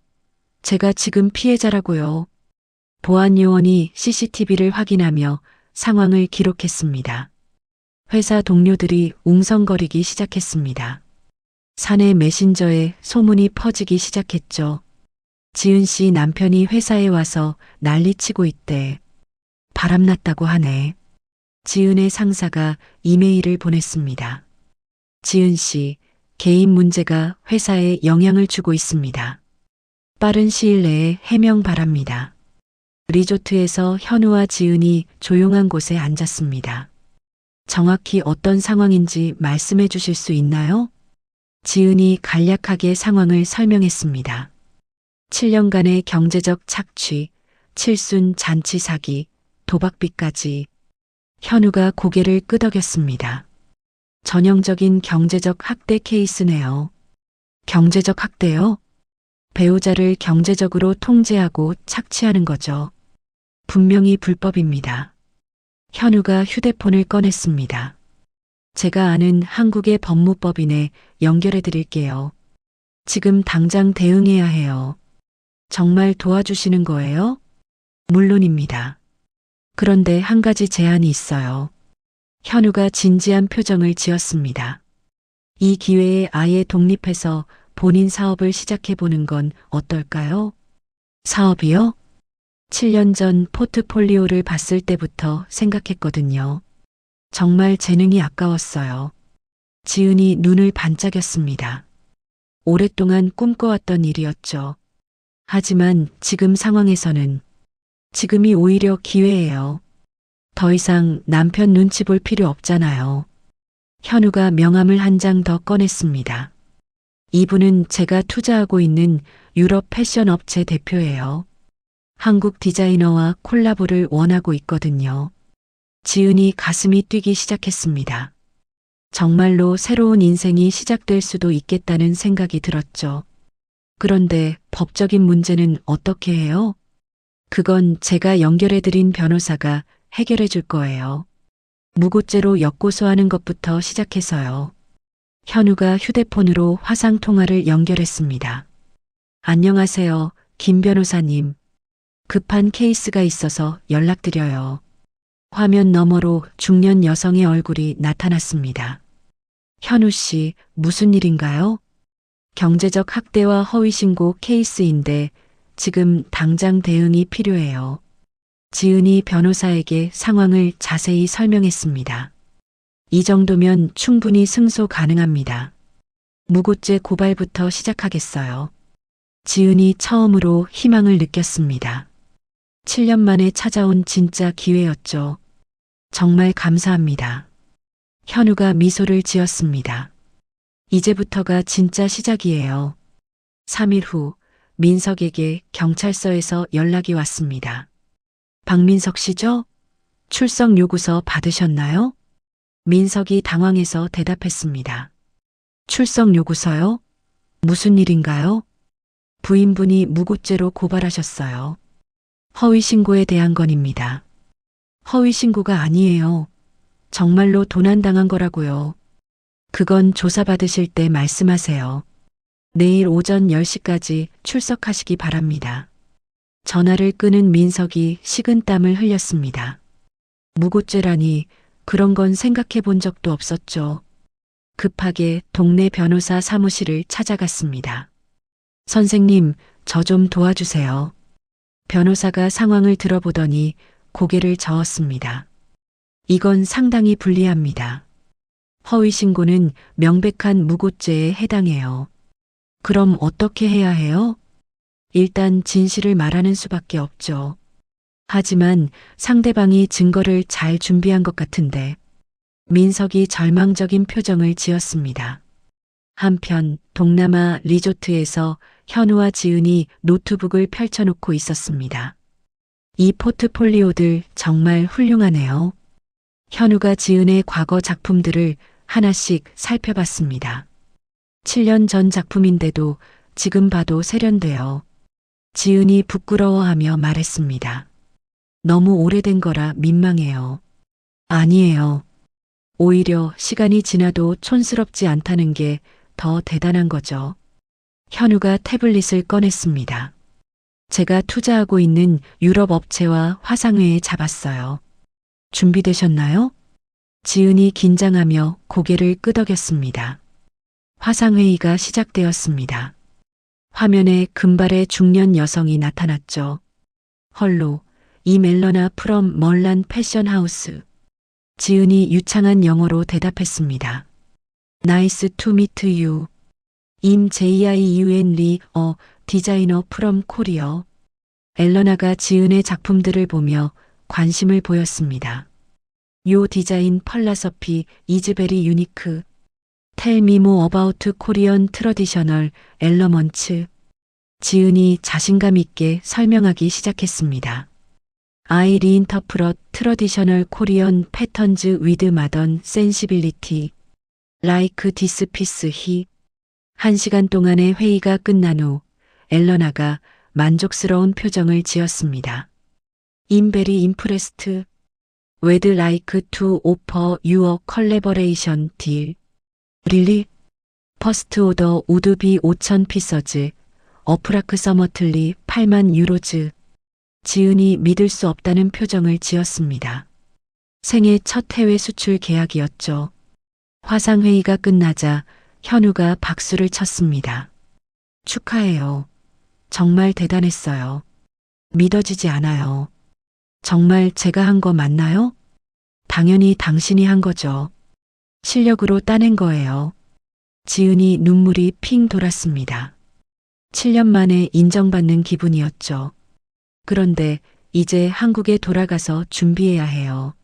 제가 지금 피해자라고요. 보안 요원이 CCTV를 확인하며 상황을 기록했습니다. 회사 동료들이 웅성거리기 시작했습니다. 사내 메신저에 소문이 퍼지기 시작했죠. 지은 씨 남편이 회사에 와서 난리치고 있대. 바람났다고 하네. 지은의 상사가 이메일을 보냈습니다. 지은 씨, 개인 문제가 회사에 영향을 주고 있습니다. 빠른 시일 내에 해명 바랍니다. 리조트에서 현우와 지은이 조용한 곳에 앉았습니다. 정확히 어떤 상황인지 말씀해 주실 수 있나요? 지은이 간략하게 상황을 설명했습니다. 7년간의 경제적 착취, 칠순 잔치 사기, 도박비까지. 현우가 고개를 끄덕였습니다. 전형적인 경제적 학대 케이스네요. 경제적 학대요? 배우자를 경제적으로 통제하고 착취하는 거죠. 분명히 불법입니다. 현우가 휴대폰을 꺼냈습니다. 제가 아는 한국의 법무법인에 연결해 드릴게요. 지금 당장 대응해야 해요. 정말 도와주시는 거예요? 물론입니다. 그런데 한 가지 제안이 있어요. 현우가 진지한 표정을 지었습니다. 이 기회에 아예 독립해서 본인 사업을 시작해보는 건 어떨까요? 사업이요? 7년 전 포트폴리오를 봤을 때부터 생각했거든요. 정말 재능이 아까웠어요. 지은이 눈을 반짝였습니다. 오랫동안 꿈꿔왔던 일이었죠. 하지만 지금 상황에서는 지금이 오히려 기회예요. 더 이상 남편 눈치 볼 필요 없잖아요. 현우가 명함을 한 장 더 꺼냈습니다. 이분은 제가 투자하고 있는 유럽 패션 업체 대표예요. 한국 디자이너와 콜라보를 원하고 있거든요. 지은이 가슴이 뛰기 시작했습니다. 정말로 새로운 인생이 시작될 수도 있겠다는 생각이 들었죠. 그런데 법적인 문제는 어떻게 해요? 그건 제가 연결해드린 변호사가 해결해 줄 거예요. 무고죄로 역고소하는 것부터 시작해서요. 현우가 휴대폰으로 화상통화를 연결했습니다. 안녕하세요, 김 변호사님. 급한 케이스가 있어서 연락드려요. 화면 너머로 중년 여성의 얼굴이 나타났습니다. 현우 씨, 무슨 일인가요? 경제적 학대와 허위신고 케이스인데 지금 당장 대응이 필요해요. 지은이 변호사에게 상황을 자세히 설명했습니다. 이 정도면 충분히 승소 가능합니다. 무고죄 고발부터 시작하겠어요. 지은이 처음으로 희망을 느꼈습니다. 7년 만에 찾아온 진짜 기회였죠. 정말 감사합니다. 현우가 미소를 지었습니다. 이제부터가 진짜 시작이에요. 3일 후 민석에게 경찰서에서 연락이 왔습니다. 박민석 씨죠? 출석 요구서 받으셨나요? 민석이 당황해서 대답했습니다. 출석 요구서요? 무슨 일인가요? 부인분이 무고죄로 고발하셨어요. 허위신고에 대한 건입니다. 허위신고가 아니에요. 정말로 도난당한 거라고요. 그건 조사받으실 때 말씀하세요. 내일 오전 10시까지 출석하시기 바랍니다. 전화를 끄는 민석이 식은땀을 흘렸습니다. 무고죄라니 그런 건 생각해 본 적도 없었죠. 급하게 동네 변호사 사무실을 찾아갔습니다. 선생님, 저 좀 도와주세요. 변호사가 상황을 들어보더니 고개를 저었습니다. 이건 상당히 불리합니다. 허위신고는 명백한 무고죄에 해당해요. 그럼 어떻게 해야 해요? 일단 진실을 말하는 수밖에 없죠. 하지만 상대방이 증거를 잘 준비한 것 같은데 민석이 절망적인 표정을 지었습니다. 한편 동남아 리조트에서 현우와 지은이 노트북을 펼쳐놓고 있었습니다. 이 포트폴리오들 정말 훌륭하네요. 현우가 지은의 과거 작품들을 하나씩 살펴봤습니다. 7년 전 작품인데도 지금 봐도 세련돼요. 지은이 부끄러워하며 말했습니다. 너무 오래된 거라 민망해요. 아니에요. 오히려 시간이 지나도 촌스럽지 않다는 게 더 대단한 거죠. 현우가 태블릿을 꺼냈습니다. 제가 투자하고 있는 유럽 업체와 화상회에 잡았어요. 준비되셨나요? 지은이 긴장하며 고개를 끄덕였습니다. 화상회의가 시작되었습니다. 화면에 금발의 중년 여성이 나타났죠. 헐로, 이 멜러나 프롬 멀란 패션하우스. 지은이 유창한 영어로 대답했습니다. 나이스 투 미트 유. 임 JIUN 리, 디자이너 프롬 코리어. 엘러나가 지은의 작품들을 보며 관심을 보였습니다. 요 디자인 펄라서피 이즈베리 유니크. 텔미모 어바우트 코리언 트러디셔널 엘러먼츠. 지은이 자신감 있게 설명하기 시작했습니다. I reinterpret traditional Korean patterns with modern sensibility. Like this piece he. 1시간 동안의 회의가 끝난 후 엘러나가 만족스러운 표정을 지었습니다. I'm very impressed. Would like to offer you a collaboration deal. Really? First order would be 5,000 pieces. approximately 8만 유로즈. 지은이 믿을 수 없다는 표정을 지었습니다. 생애 첫 해외 수출 계약이었죠. 화상회의가 끝나자 현우가 박수를 쳤습니다. 축하해요. 정말 대단했어요. 믿어지지 않아요. 정말 제가 한 거 맞나요? 당연히 당신이 한 거죠. 실력으로 따낸 거예요. 지은이 눈물이 핑 돌았습니다. 7년 만에 인정받는 기분이었죠. 그런데 이제 한국에 돌아가서 준비해야 해요.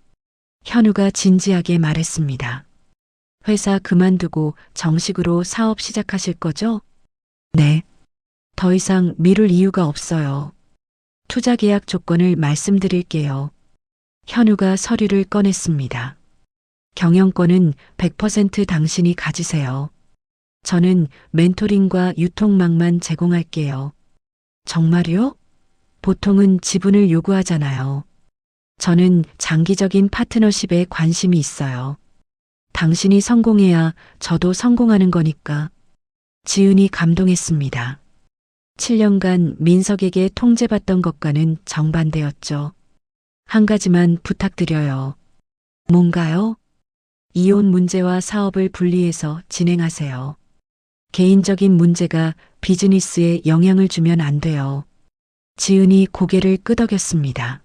현우가 진지하게 말했습니다. 회사 그만두고 정식으로 사업 시작하실 거죠? 네. 더 이상 미룰 이유가 없어요. 투자 계약 조건을 말씀드릴게요. 현우가 서류를 꺼냈습니다. 경영권은 100% 당신이 가지세요. 저는 멘토링과 유통망만 제공할게요. 정말요? 보통은 지분을 요구하잖아요. 저는 장기적인 파트너십에 관심이 있어요. 당신이 성공해야 저도 성공하는 거니까. 지은이 감동했습니다. 7년간 민석에게 통제받던 것과는 정반대였죠. 한 가지만 부탁드려요. 뭔가요? 이혼 문제와 사업을 분리해서 진행하세요. 개인적인 문제가 비즈니스에 영향을 주면 안 돼요. 지은이 고개를 끄덕였습니다.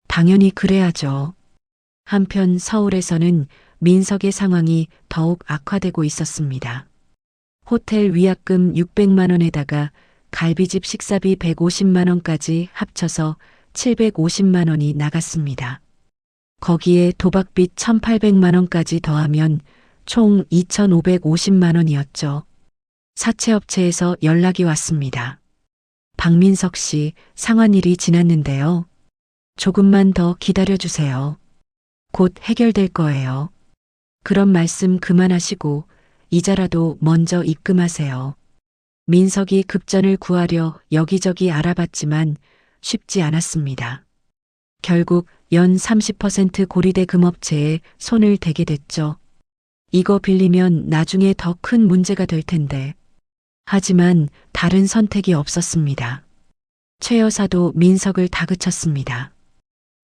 당연히 그래야죠. 한편 서울에서는 민석의 상황이 더욱 악화되고 있었습니다. 호텔 위약금 600만 원에다가 갈비집 식사비 150만 원까지 합쳐서 750만 원이 나갔습니다. 거기에 도박빚 1,800만 원까지 더하면 총 2,550만 원이었죠. 사채업체에서 연락이 왔습니다. 박민석 씨, 상환일이 지났는데요. 조금만 더 기다려주세요. 곧 해결될 거예요. 그런 말씀 그만하시고 이자라도 먼저 입금하세요. 민석이 급전을 구하려 여기저기 알아봤지만 쉽지 않았습니다. 결국 연 30% 고리대 금업체에 손을 대게 됐죠. 이거 빌리면 나중에 더 큰 문제가 될 텐데. 하지만 다른 선택이 없었습니다. 최 여사도 민석을 다그쳤습니다.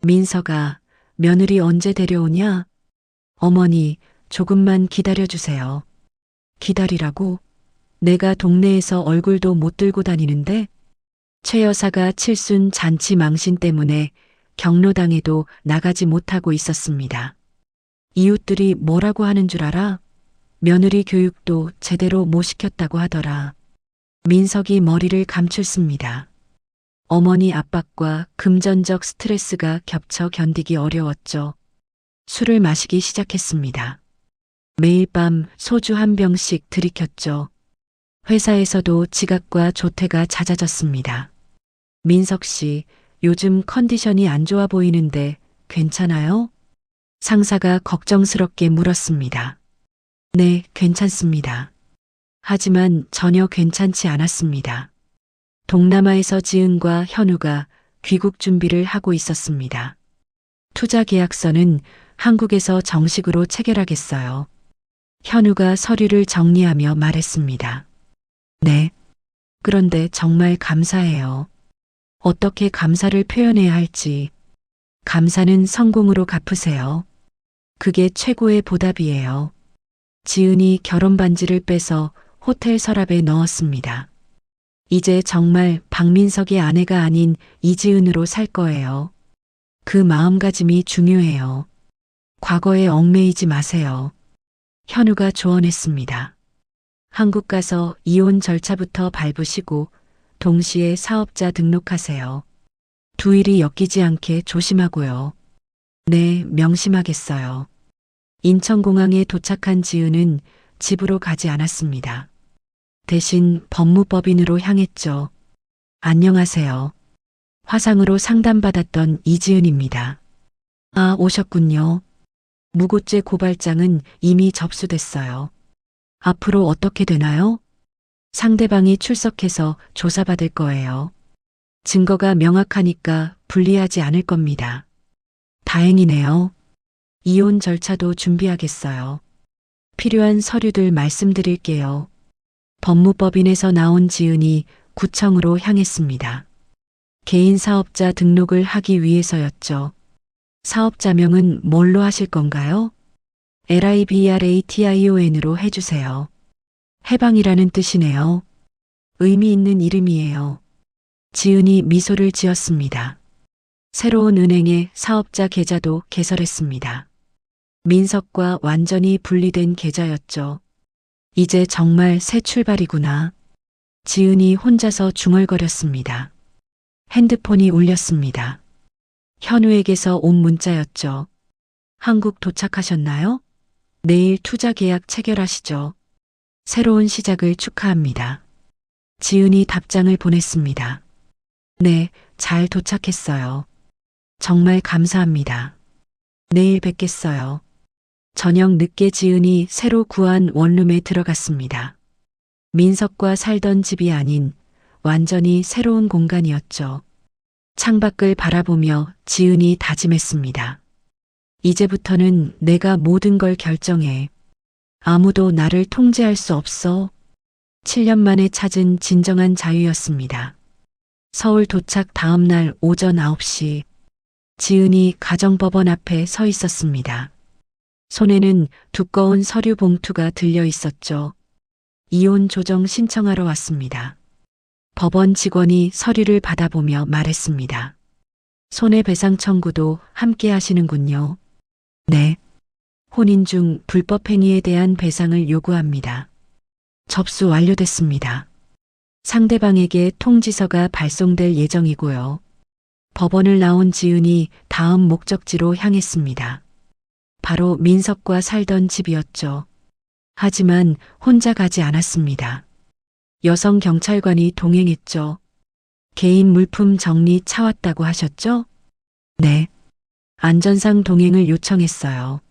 민석아, 며느리 언제 데려오냐? 어머니, 조금만 기다려주세요. 기다리라고? 내가 동네에서 얼굴도 못 들고 다니는데? 최 여사가 칠순 잔치 망신 때문에 경로당에도 나가지 못하고 있었습니다. 이웃들이 뭐라고 하는 줄 알아? 며느리 교육도 제대로 못 시켰다고 하더라. 민석이 머리를 감췄습니다. 어머니 압박과 금전적 스트레스가 겹쳐 견디기 어려웠죠. 술을 마시기 시작했습니다. 매일 밤 소주 한 병씩 들이켰죠. 회사에서도 지각과 조퇴가 잦아졌습니다. 민석 씨, 요즘 컨디션이 안 좋아 보이는데 괜찮아요? 상사가 걱정스럽게 물었습니다. 네, 괜찮습니다. 하지만 전혀 괜찮지 않았습니다. 동남아에서 지은과 현우가 귀국 준비를 하고 있었습니다. 투자 계약서는 한국에서 정식으로 체결하겠어요. 현우가 서류를 정리하며 말했습니다. 네. 그런데 정말 감사해요. 어떻게 감사를 표현해야 할지. 감사는 성공으로 갚으세요. 그게 최고의 보답이에요. 지은이 결혼 반지를 빼서 호텔 서랍에 넣었습니다. 이제 정말 박민석의 아내가 아닌 이지은으로 살 거예요. 그 마음가짐이 중요해요. 과거에 얽매이지 마세요. 현우가 조언했습니다. 한국 가서 이혼 절차부터 밟으시고 동시에 사업자 등록하세요. 두 일이 엮이지 않게 조심하고요. 네, 명심하겠어요. 인천공항에 도착한 지은은 집으로 가지 않았습니다. 대신 법무법인으로 향했죠. 안녕하세요. 화상으로 상담받았던 이지은입니다. 아, 오셨군요. 무고죄 고발장은 이미 접수됐어요. 앞으로 어떻게 되나요? 상대방이 출석해서 조사받을 거예요. 증거가 명확하니까 불리하지 않을 겁니다. 다행이네요. 이혼 절차도 준비하겠어요. 필요한 서류들 말씀드릴게요. 법무법인에서 나온 지은이 구청으로 향했습니다. 개인 사업자 등록을 하기 위해서였죠. 사업자명은 뭘로 하실 건가요? LIBRATION으로 해주세요. 해방이라는 뜻이네요. 의미 있는 이름이에요. 지은이 미소를 지었습니다. 새로운 은행에 사업자 계좌도 개설했습니다. 민석과 완전히 분리된 계좌였죠. 이제 정말 새 출발이구나. 지은이 혼자서 중얼거렸습니다. 핸드폰이 울렸습니다. 현우에게서 온 문자였죠. 한국 도착하셨나요? 내일 투자 계약 체결하시죠. 새로운 시작을 축하합니다. 지은이 답장을 보냈습니다. 네, 잘 도착했어요. 정말 감사합니다. 내일 뵙겠어요. 저녁 늦게 지은이 새로 구한 원룸에 들어갔습니다. 민석과 살던 집이 아닌 완전히 새로운 공간이었죠. 창밖을 바라보며 지은이 다짐했습니다. 이제부터는 내가 모든 걸 결정해. 아무도 나를 통제할 수 없어. 7년 만에 찾은 진정한 자유였습니다. 서울 도착 다음 날 오전 9시, 지은이 가정법원 앞에 서 있었습니다. 손에는 두꺼운 서류 봉투가 들려 있었죠. 이혼 조정 신청하러 왔습니다. 법원 직원이 서류를 받아보며 말했습니다. 손해배상 청구도 함께 하시는군요. 네. 혼인 중 불법 행위에 대한 배상을 요구합니다. 접수 완료됐습니다. 상대방에게 통지서가 발송될 예정이고요. 법원을 나온 지은이 다음 목적지로 향했습니다. 바로 민석과 살던 집이었죠. 하지만 혼자 가지 않았습니다. 여성 경찰관이 동행했죠. 개인 물품 정리 차 왔다고 하셨죠? 네. 안전상 동행을 요청했어요.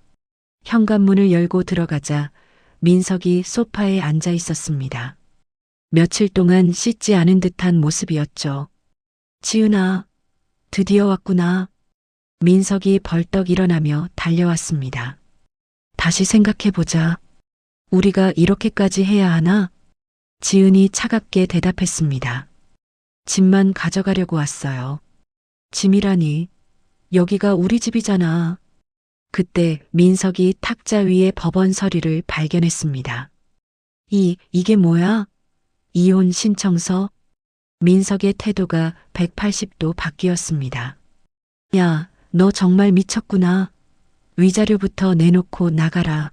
현관문을 열고 들어가자 민석이 소파에 앉아 있었습니다. 며칠 동안 씻지 않은 듯한 모습이었죠. 지은아, 드디어 왔구나. 민석이 벌떡 일어나며 달려왔습니다. 다시 생각해보자. 우리가 이렇게까지 해야 하나? 지은이 차갑게 대답했습니다. 집만 가져가려고 왔어요. 짐이라니. 여기가 우리 집이잖아. 그때 민석이 탁자 위에 법원 서류를 발견했습니다. 이게 뭐야? 이혼 신청서? 민석의 태도가 180도 바뀌었습니다. 야, 너 정말 미쳤구나. 위자료부터 내놓고 나가라.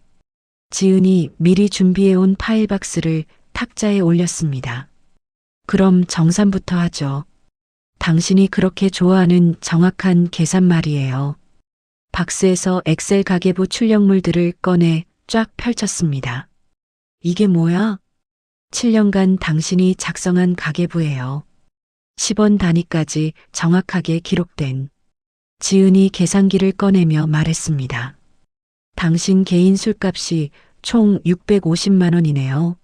지은이 미리 준비해온 파일 박스를 탁자에 올렸습니다. 그럼 정산부터 하죠. 당신이 그렇게 좋아하는 정확한 계산 말이에요. 박스에서 엑셀 가계부 출력물들을 꺼내 쫙 펼쳤습니다. 이게 뭐야? 7년간 당신이 작성한 가계부예요. 10원 단위까지 정확하게 기록된. 지은이 계산기를 꺼내며 말했습니다. 당신 개인 술값이 총 650만 원이네요.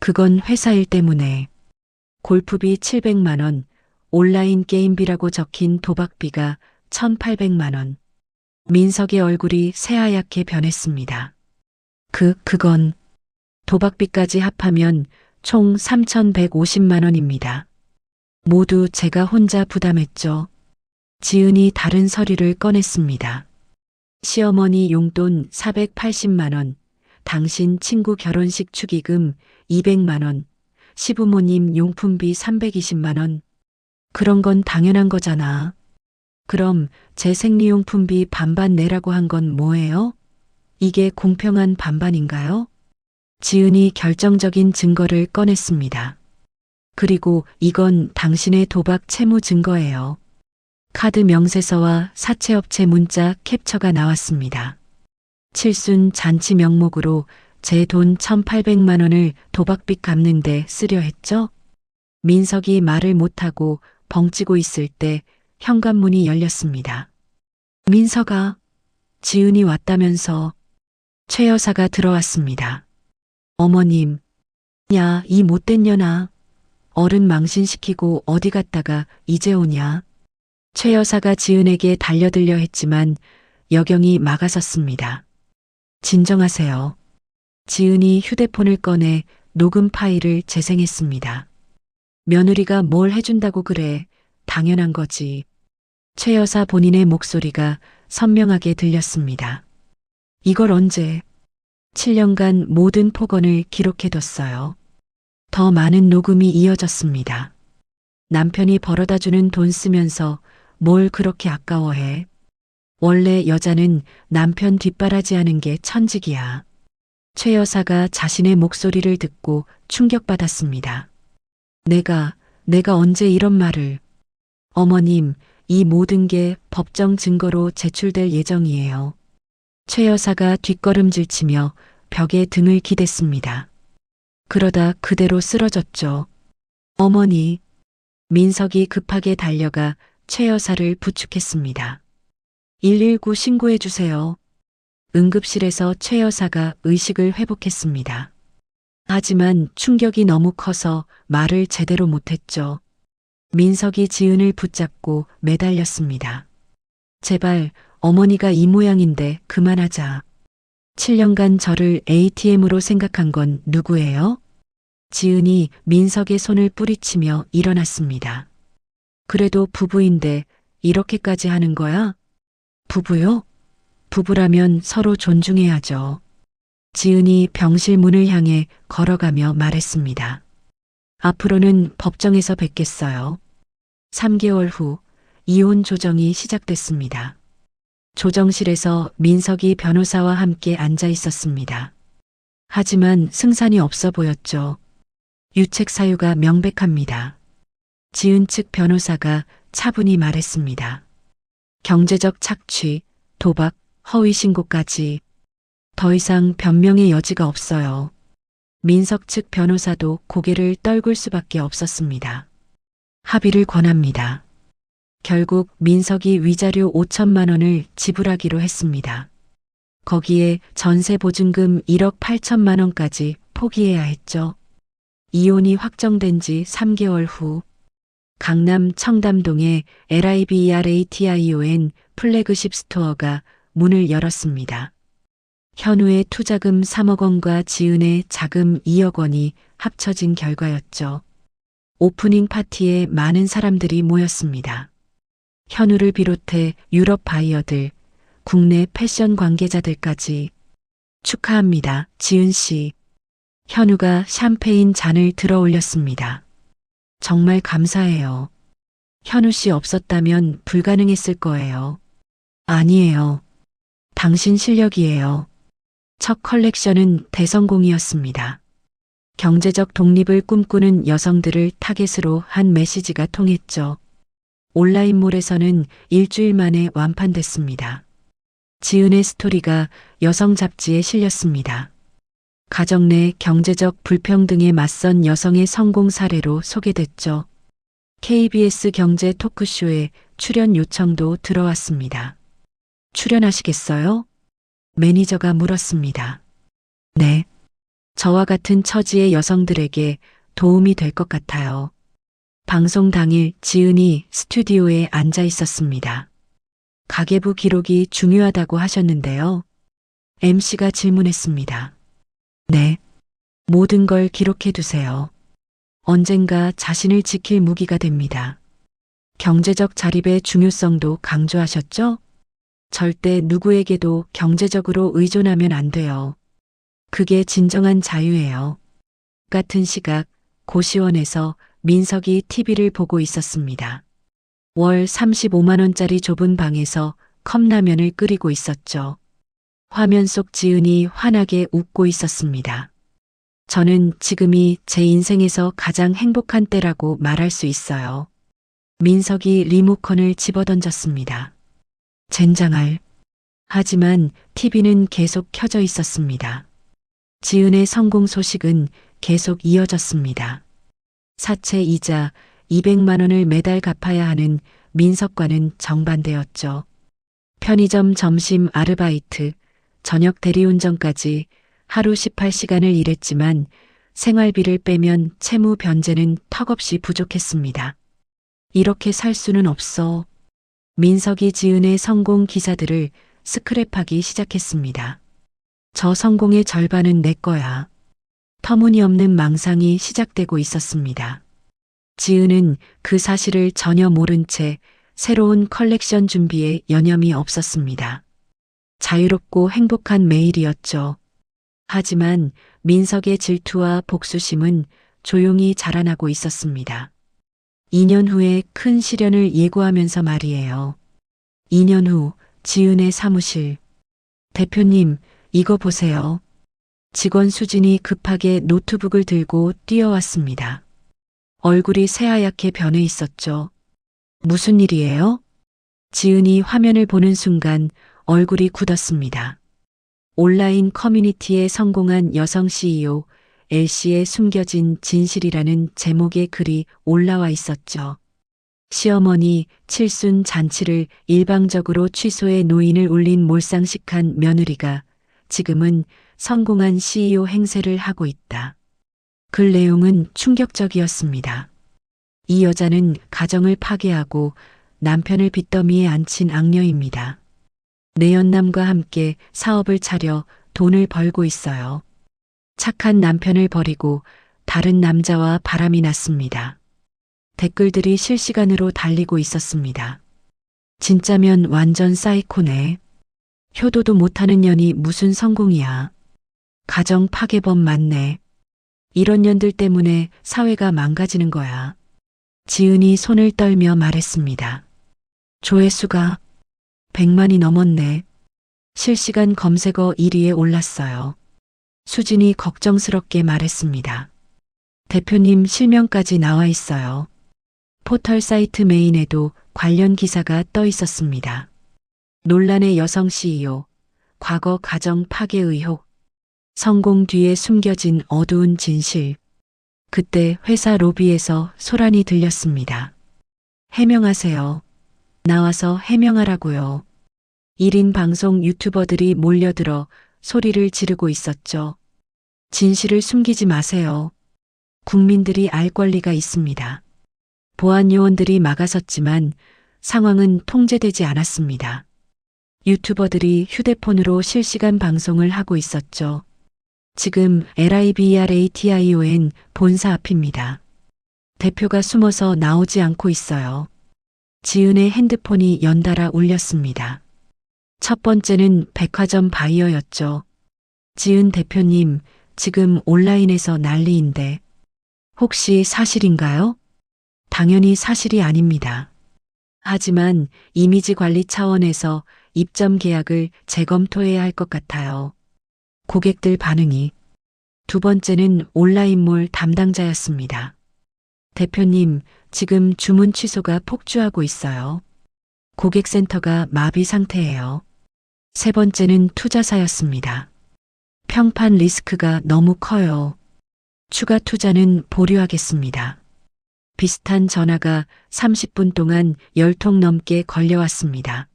그건 회사 일 때문에. 골프비 700만 원, 온라인 게임비라고 적힌 도박비가 1,800만 원. 민석의 얼굴이 새하얗게 변했습니다. 그건 도박비까지 합하면 총 3,150만 원입니다. 모두 제가 혼자 부담했죠. 지은이 다른 서류를 꺼냈습니다. 시어머니 용돈 480만 원, 당신 친구 결혼식 축의금 200만 원, 시부모님 용품비 320만 원. 그런 건 당연한 거잖아. 그럼 제 생리용품비 반반 내라고 한 건 뭐예요? 이게 공평한 반반인가요? 지은이 결정적인 증거를 꺼냈습니다. 그리고 이건 당신의 도박 채무 증거예요. 카드 명세서와 사채업체 문자 캡처가 나왔습니다. 칠순 잔치 명목으로 제 돈 1,800만 원을 도박빚 갚는데 쓰려 했죠? 민석이 말을 못하고 벙찌고 있을 때 현관문이 열렸습니다. 민석아, 지은이 왔다면서. 최 여사가 들어왔습니다. 어머님, 야, 이 못된 년아. 어른 망신시키고 어디 갔다가 이제 오냐. 최 여사가 지은에게 달려들려 했지만 여경이 막아섰습니다. 진정하세요. 지은이 휴대폰을 꺼내 녹음 파일을 재생했습니다. 며느리가 뭘 해준다고 그래. 당연한 거지. 최 여사 본인의 목소리가 선명하게 들렸습니다. 이걸 언제? 7년간 모든 폭언을 기록해뒀어요. 더 많은 녹음이 이어졌습니다. 남편이 벌어다주는 돈 쓰면서 뭘 그렇게 아까워해? 원래 여자는 남편 뒷바라지하는 게 천직이야. 최 여사가 자신의 목소리를 듣고 충격받았습니다. 내가 언제 이런 말을. 어머님, 이 모든 게 법정 증거로 제출될 예정이에요. 최 여사가 뒷걸음질치며 벽에 등을 기댔습니다. 그러다 그대로 쓰러졌죠. 어머니. 민석이 급하게 달려가 최 여사를 부축했습니다. 119 신고해 주세요. 응급실에서 최 여사가 의식을 회복했습니다. 하지만 충격이 너무 커서 말을 제대로 못했죠. 민석이 지은을 붙잡고 매달렸습니다. 제발 어머니가 이 모양인데 그만하자. 7년간 저를 ATM으로 생각한 건 누구예요? 지은이 민석의 손을 뿌리치며 일어났습니다. 그래도 부부인데 이렇게까지 하는 거야? 부부요? 부부라면 서로 존중해야죠. 지은이 병실 문을 향해 걸어가며 말했습니다. 앞으로는 법정에서 뵙겠어요. 3개월 후 이혼 조정이 시작됐습니다. 조정실에서 민석이 변호사와 함께 앉아 있었습니다. 하지만 승산이 없어 보였죠. 유책 사유가 명백합니다. 지은 측 변호사가 차분히 말했습니다. 경제적 착취, 도박, 허위 신고까지 더 이상 변명의 여지가 없어요. 민석 측 변호사도 고개를 떨굴 수밖에 없었습니다. 합의를 권합니다. 결국 민석이 위자료 5천만 원을 지불하기로 했습니다. 거기에 전세 보증금 1억 8천만 원까지 포기해야 했죠. 이혼이 확정된 지 3개월 후 강남 청담동의 LIBRATION 플래그십 스토어가 문을 열었습니다. 현우의 투자금 3억 원과 지은의 자금 2억 원이 합쳐진 결과였죠. 오프닝 파티에 많은 사람들이 모였습니다. 현우를 비롯해 유럽 바이어들, 국내 패션 관계자들까지 축하합니다, 지은 씨. 현우가 샴페인 잔을 들어 올렸습니다. 정말 감사해요. 현우 씨 없었다면 불가능했을 거예요. 아니에요. 당신 실력이에요. 첫 컬렉션은 대성공이었습니다. 경제적 독립을 꿈꾸는 여성들을 타겟으로 한 메시지가 통했죠. 온라인몰에서는 일주일 만에 완판됐습니다. 지은의 스토리가 여성 잡지에 실렸습니다. 가정 내 경제적 불평등에 맞선 여성의 성공 사례로 소개됐죠. KBS 경제 토크쇼에 출연 요청도 들어왔습니다. 출연하시겠어요? 매니저가 물었습니다. 네. 저와 같은 처지의 여성들에게 도움이 될 것 같아요. 방송 당일 지은이 스튜디오에 앉아 있었습니다. 가계부 기록이 중요하다고 하셨는데요. MC가 질문했습니다. 네. 모든 걸 기록해 두세요. 언젠가 자신을 지킬 무기가 됩니다. 경제적 자립의 중요성도 강조하셨죠? 절대 누구에게도 경제적으로 의존하면 안 돼요. 그게 진정한 자유예요. 같은 시각 고시원에서 민석이 TV를 보고 있었습니다. 월 35만 원짜리 좁은 방에서 컵라면을 끓이고 있었죠. 화면 속 지은이 환하게 웃고 있었습니다. 저는 지금이 제 인생에서 가장 행복한 때라고 말할 수 있어요. 민석이 리모컨을 집어던졌습니다. 젠장할. 하지만 TV는 계속 켜져 있었습니다. 지은의 성공 소식은 계속 이어졌습니다. 사채 이자 200만 원을 매달 갚아야 하는 민석과는 정반대였죠. 편의점 점심 아르바이트, 저녁 대리운전까지 하루 18시간을 일했지만 생활비를 빼면 채무 변제는 턱없이 부족했습니다. 이렇게 살 수는 없어. 민석이 지은의 성공 기사들을 스크랩하기 시작했습니다. 저 성공의 절반은 내 거야. 터무니없는 망상이 시작되고 있었습니다. 지은은 그 사실을 전혀 모른 채 새로운 컬렉션 준비에 여념이 없었습니다. 자유롭고 행복한 매일이었죠. 하지만 민석의 질투와 복수심은 조용히 자라나고 있었습니다. 2년 후에 큰 시련을 예고하면서 말이에요. 2년 후 지은의 사무실. 대표님, 이거 보세요. 직원 수진이 급하게 노트북을 들고 뛰어왔습니다. 얼굴이 새하얗게 변해 있었죠. 무슨 일이에요? 지은이 화면을 보는 순간 얼굴이 굳었습니다. 온라인 커뮤니티에 성공한 여성 CEO L씨의 숨겨진 진실이라는 제목의 글이 올라와 있었죠. 시어머니 칠순 잔치를 일방적으로 취소해 노인을 울린 몰상식한 며느리가 지금은 성공한 CEO 행세를 하고 있다. 글 내용은 충격적이었습니다. 이 여자는 가정을 파괴하고 남편을 빚더미에 앉힌 악녀입니다. 내연남과 함께 사업을 차려 돈을 벌고 있어요. 착한 남편을 버리고 다른 남자와 바람이 났습니다. 댓글들이 실시간으로 달리고 있었습니다. 진짜면 완전 사이코네. 효도도 못하는 년이 무슨 성공이야. 가정 파괴범 맞네. 이런 년들 때문에 사회가 망가지는 거야. 지은이 손을 떨며 말했습니다. 조회수가 100만이 넘었네. 실시간 검색어 1위에 올랐어요. 수진이 걱정스럽게 말했습니다. 대표님 실명까지 나와 있어요. 포털 사이트 메인에도 관련 기사가 떠 있었습니다. 논란의 여성 CEO, 과거 가정 파괴 의혹, 성공 뒤에 숨겨진 어두운 진실. 그때 회사 로비에서 소란이 들렸습니다. 해명하세요. 나와서 해명하라고요. 1인 방송 유튜버들이 몰려들어 소리를 지르고 있었죠. 진실을 숨기지 마세요. 국민들이 알 권리가 있습니다. 보안 요원들이 막아섰지만 상황은 통제되지 않았습니다. 유튜버들이 휴대폰으로 실시간 방송을 하고 있었죠. 지금 LIBRATION 본사 앞입니다. 대표가 숨어서 나오지 않고 있어요. 지은의 핸드폰이 연달아 울렸습니다. 첫 번째는 백화점 바이어였죠. 지은 대표님, 지금 온라인에서 난리인데 혹시 사실인가요? 당연히 사실이 아닙니다. 하지만 이미지 관리 차원에서 입점 계약을 재검토해야 할 것 같아요. 고객들 반응이. 두 번째는 온라인몰 담당자였습니다. 대표님, 지금 주문 취소가 폭주하고 있어요. 고객센터가 마비 상태예요. 세 번째는 투자사였습니다. 평판 리스크가 너무 커요. 추가 투자는 보류하겠습니다. 비슷한 전화가 30분 동안 10통 넘게 걸려왔습니다.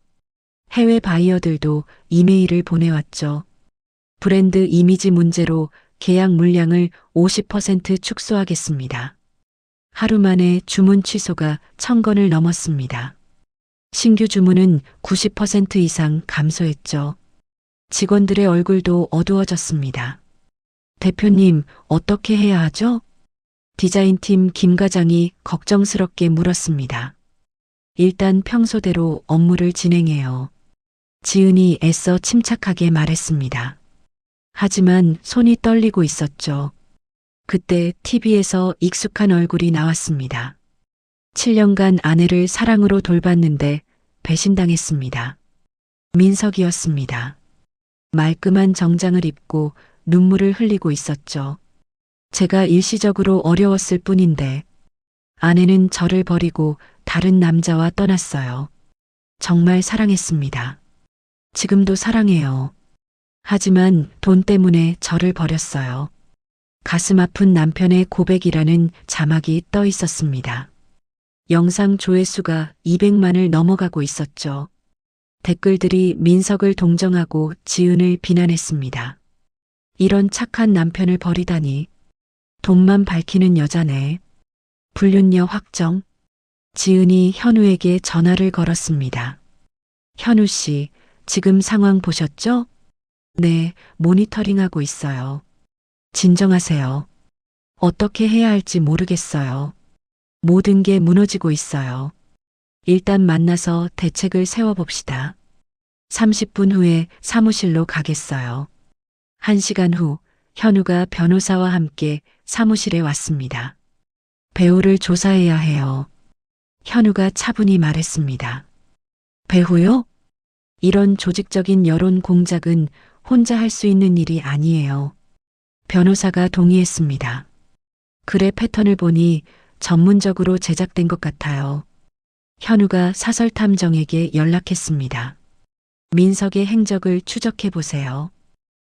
해외 바이어들도 이메일을 보내왔죠. 브랜드 이미지 문제로 계약 물량을 50% 축소하겠습니다. 하루 만에 주문 취소가 1000건을 넘었습니다. 신규 주문은 90% 이상 감소했죠. 직원들의 얼굴도 어두워졌습니다. 대표님, 어떻게 해야 하죠? 디자인팀 김 과장이 걱정스럽게 물었습니다. 일단 평소대로 업무를 진행해요. 지은이 애써 침착하게 말했습니다. 하지만 손이 떨리고 있었죠. 그때 TV에서 익숙한 얼굴이 나왔습니다. 7년간 아내를 사랑으로 돌봤는데 배신당했습니다. 민석이었습니다. 말끔한 정장을 입고 눈물을 흘리고 있었죠. 제가 일시적으로 어려웠을 뿐인데 아내는 저를 버리고 다른 남자와 떠났어요. 정말 사랑했습니다. 지금도 사랑해요. 하지만 돈 때문에 저를 버렸어요. 가슴 아픈 남편의 고백이라는 자막이 떠 있었습니다. 영상 조회수가 200만을 넘어가고 있었죠. 댓글들이 민석을 동정하고 지은을 비난했습니다. 이런 착한 남편을 버리다니. 돈만 밝히는 여자네. 불륜녀 확정. 지은이 현우에게 전화를 걸었습니다. 현우 씨, 지금 상황 보셨죠? 네, 모니터링하고 있어요. 진정하세요. 어떻게 해야 할지 모르겠어요. 모든 게 무너지고 있어요. 일단 만나서 대책을 세워봅시다. 30분 후에 사무실로 가겠어요. 1시간 후 현우가 변호사와 함께 사무실에 왔습니다. 배우를 조사해야 해요. 현우가 차분히 말했습니다. 배우요? 이런 조직적인 여론 공작은 혼자 할 수 있는 일이 아니에요. 변호사가 동의했습니다. 글의 패턴을 보니 전문적으로 제작된 것 같아요. 현우가 사설탐정에게 연락했습니다. 민석의 행적을 추적해 보세요.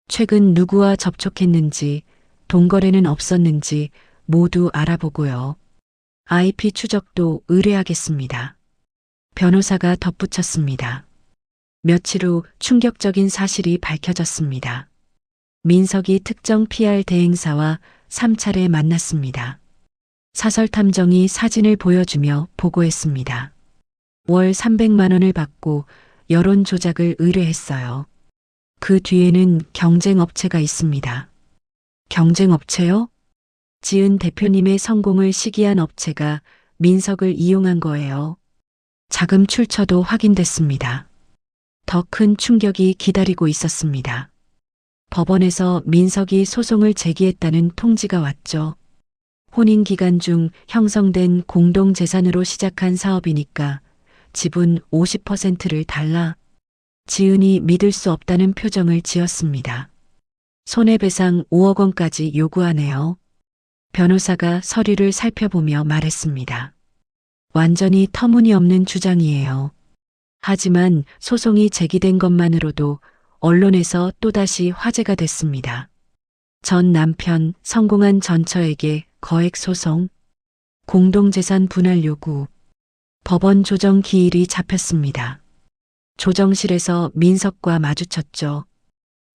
최근 누구와 접촉했는지, 동거래는 없었는지 모두 알아보고요. IP 추적도 의뢰하겠습니다. 변호사가 덧붙였습니다. 며칠 후 충격적인 사실이 밝혀졌습니다. 민석이 특정 PR 대행사와 3차례 만났습니다. 사설탐정이 사진을 보여주며 보고했습니다. 월 300만 원을 받고 여론 조작을 의뢰했어요. 그 뒤에는 경쟁업체가 있습니다. 경쟁업체요? 지은 대표님의 성공을 시기한 업체가 민석을 이용한 거예요. 자금 출처도 확인됐습니다. 더 큰 충격이 기다리고 있었습니다. 법원에서 민석이 소송을 제기했다는 통지가 왔죠. 혼인 기간 중 형성된 공동재산으로 시작한 사업이니까 지분 50%를 달라. 지은이 믿을 수 없다는 표정을 지었습니다. 손해배상 5억 원까지 요구하네요. 변호사가 서류를 살펴보며 말했습니다. 완전히 터무니없는 주장이에요. 하지만 소송이 제기된 것만으로도 언론에서 또다시 화제가 됐습니다. 전 남편 성공한 전처에게 거액 소송, 공동재산 분할 요구, 법원 조정 기일이 잡혔습니다. 조정실에서 민석과 마주쳤죠.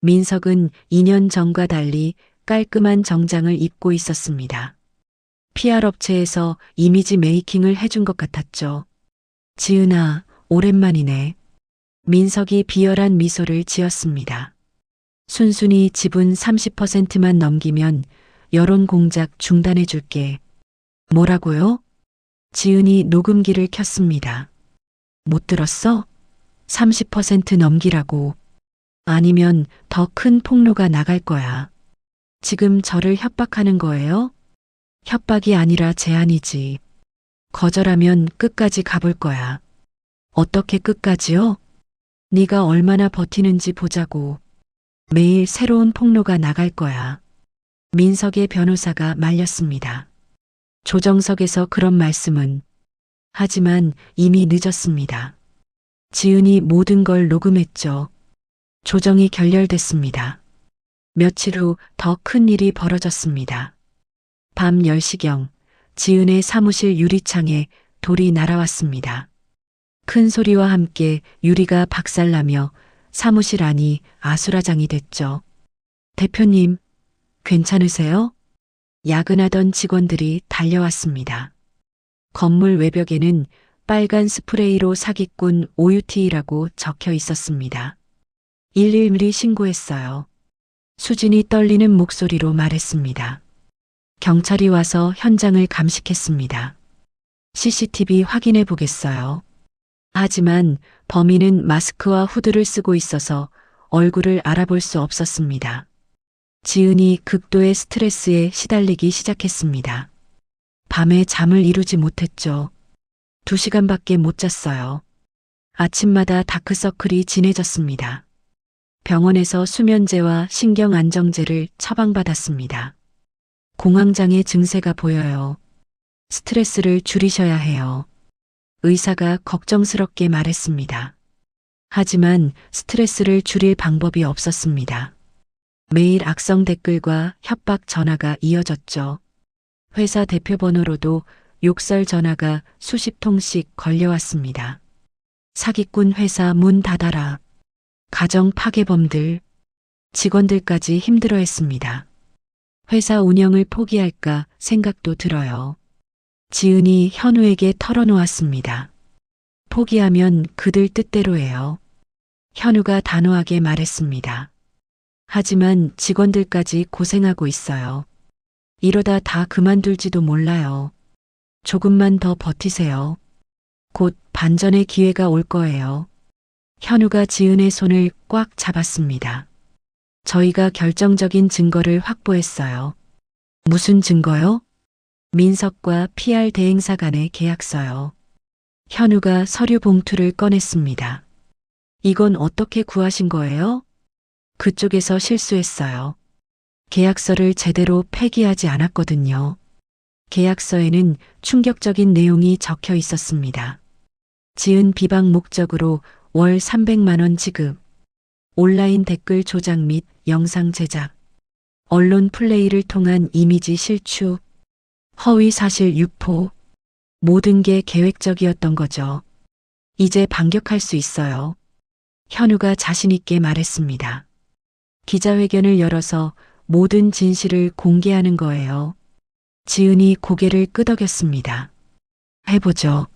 민석은 2년 전과 달리 깔끔한 정장을 입고 있었습니다. PR 업체에서 이미지 메이킹을 해준 것 같았죠. 지은아, 오랜만이네. 민석이 비열한 미소를 지었습니다. 순순히 지분 30%만 넘기면 여론 공작 중단해 줄게. 뭐라고요? 지은이 녹음기를 켰습니다. 못 들었어? 30% 넘기라고. 아니면 더 큰 폭로가 나갈 거야. 지금 저를 협박하는 거예요? 협박이 아니라 제안이지. 거절하면 끝까지 가볼 거야. 어떻게 끝까지요? 네가 얼마나 버티는지 보자고. 매일 새로운 폭로가 나갈 거야. 민석의 변호사가 말렸습니다. 조정석에서 그런 말씀은. 하지만 이미 늦었습니다. 지은이 모든 걸 녹음했죠. 조정이 결렬됐습니다. 며칠 후 더 큰 일이 벌어졌습니다. 밤 10시경 지은의 사무실 유리창에 돌이 날아왔습니다. 큰 소리와 함께 유리가 박살나며 사무실 안이 아수라장이 됐죠. 대표님, 괜찮으세요? 야근하던 직원들이 달려왔습니다. 건물 외벽에는 빨간 스프레이로 사기꾼 OUT라고 적혀 있었습니다. 111이 신고했어요. 수진이 떨리는 목소리로 말했습니다. 경찰이 와서 현장을 감식했습니다. CCTV 확인해 보겠어요. 하지만 범인은 마스크와 후드를 쓰고 있어서 얼굴을 알아볼 수 없었습니다. 지은이 극도의 스트레스에 시달리기 시작했습니다. 밤에 잠을 이루지 못했죠. 2시간밖에 못 잤어요. 아침마다 다크서클이 진해졌습니다. 병원에서 수면제와 신경안정제를 처방받았습니다. 공황장애 증세가 보여요. 스트레스를 줄이셔야 해요. 의사가 걱정스럽게 말했습니다. 하지만 스트레스를 줄일 방법이 없었습니다. 매일 악성 댓글과 협박 전화가 이어졌죠. 회사 대표 번호로도 욕설 전화가 수십 통씩 걸려왔습니다. 사기꾼 회사 문 닫아라. 가정 파괴범들, 직원들까지 힘들어했습니다. 회사 운영을 포기할까 생각도 들어요. 지은이 현우에게 털어놓았습니다. 포기하면 그들 뜻대로 해요. 현우가 단호하게 말했습니다. 하지만 직원들까지 고생하고 있어요. 이러다 다 그만둘지도 몰라요. 조금만 더 버티세요. 곧 반전의 기회가 올 거예요. 현우가 지은의 손을 꽉 잡았습니다. 저희가 결정적인 증거를 확보했어요. 무슨 증거요? 민석과 PR 대행사 간의 계약서요. 현우가 서류 봉투를 꺼냈습니다. 이건 어떻게 구하신 거예요? 그쪽에서 실수했어요. 계약서를 제대로 폐기하지 않았거든요. 계약서에는 충격적인 내용이 적혀 있었습니다. 지은 비방 목적으로 월 300만 원 지급, 온라인 댓글 조작 및 영상 제작, 언론 플레이를 통한 이미지 실추, 허위 사실 유포, 모든 게 계획적이었던 거죠. 이제 반격할 수 있어요. 현우가 자신있게 말했습니다. 기자회견을 열어서 모든 진실을 공개하는 거예요. 지은이 고개를 끄덕였습니다. 해보죠.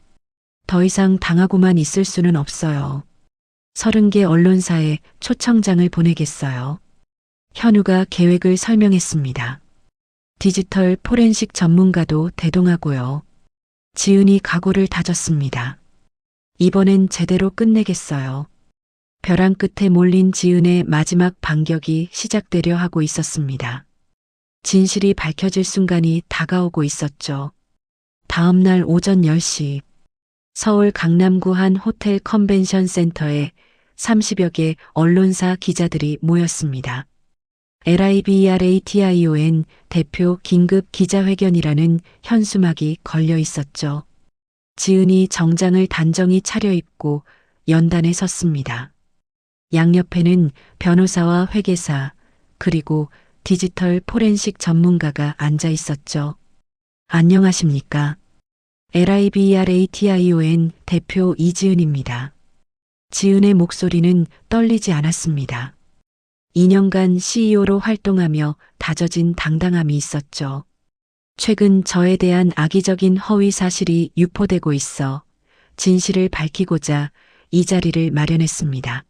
더 이상 당하고만 있을 수는 없어요. 30개 언론사에 초청장을 보내겠어요. 현우가 계획을 설명했습니다. 디지털 포렌식 전문가도 대동하고요. 지은이 각오를 다졌습니다. 이번엔 제대로 끝내겠어요. 벼랑 끝에 몰린 지은의 마지막 반격이 시작되려 하고 있었습니다. 진실이 밝혀질 순간이 다가오고 있었죠. 다음 날 오전 10시 서울 강남구 한 호텔 컨벤션 센터에 30여 개 언론사 기자들이 모였습니다. LIBRATION 대표 긴급 기자회견이라는 현수막이 걸려 있었죠. 지은이 정장을 단정히 차려입고 연단에 섰습니다. 양옆에는 변호사와 회계사 그리고 디지털 포렌식 전문가가 앉아 있었죠. 안녕하십니까? LIBRATION 대표 이지은입니다. 지은의 목소리는 떨리지 않았습니다. 2년간 CEO로 활동하며 다져진 당당함이 있었죠. 최근 저에 대한 악의적인 허위 사실이 유포되고 있어 진실을 밝히고자 이 자리를 마련했습니다.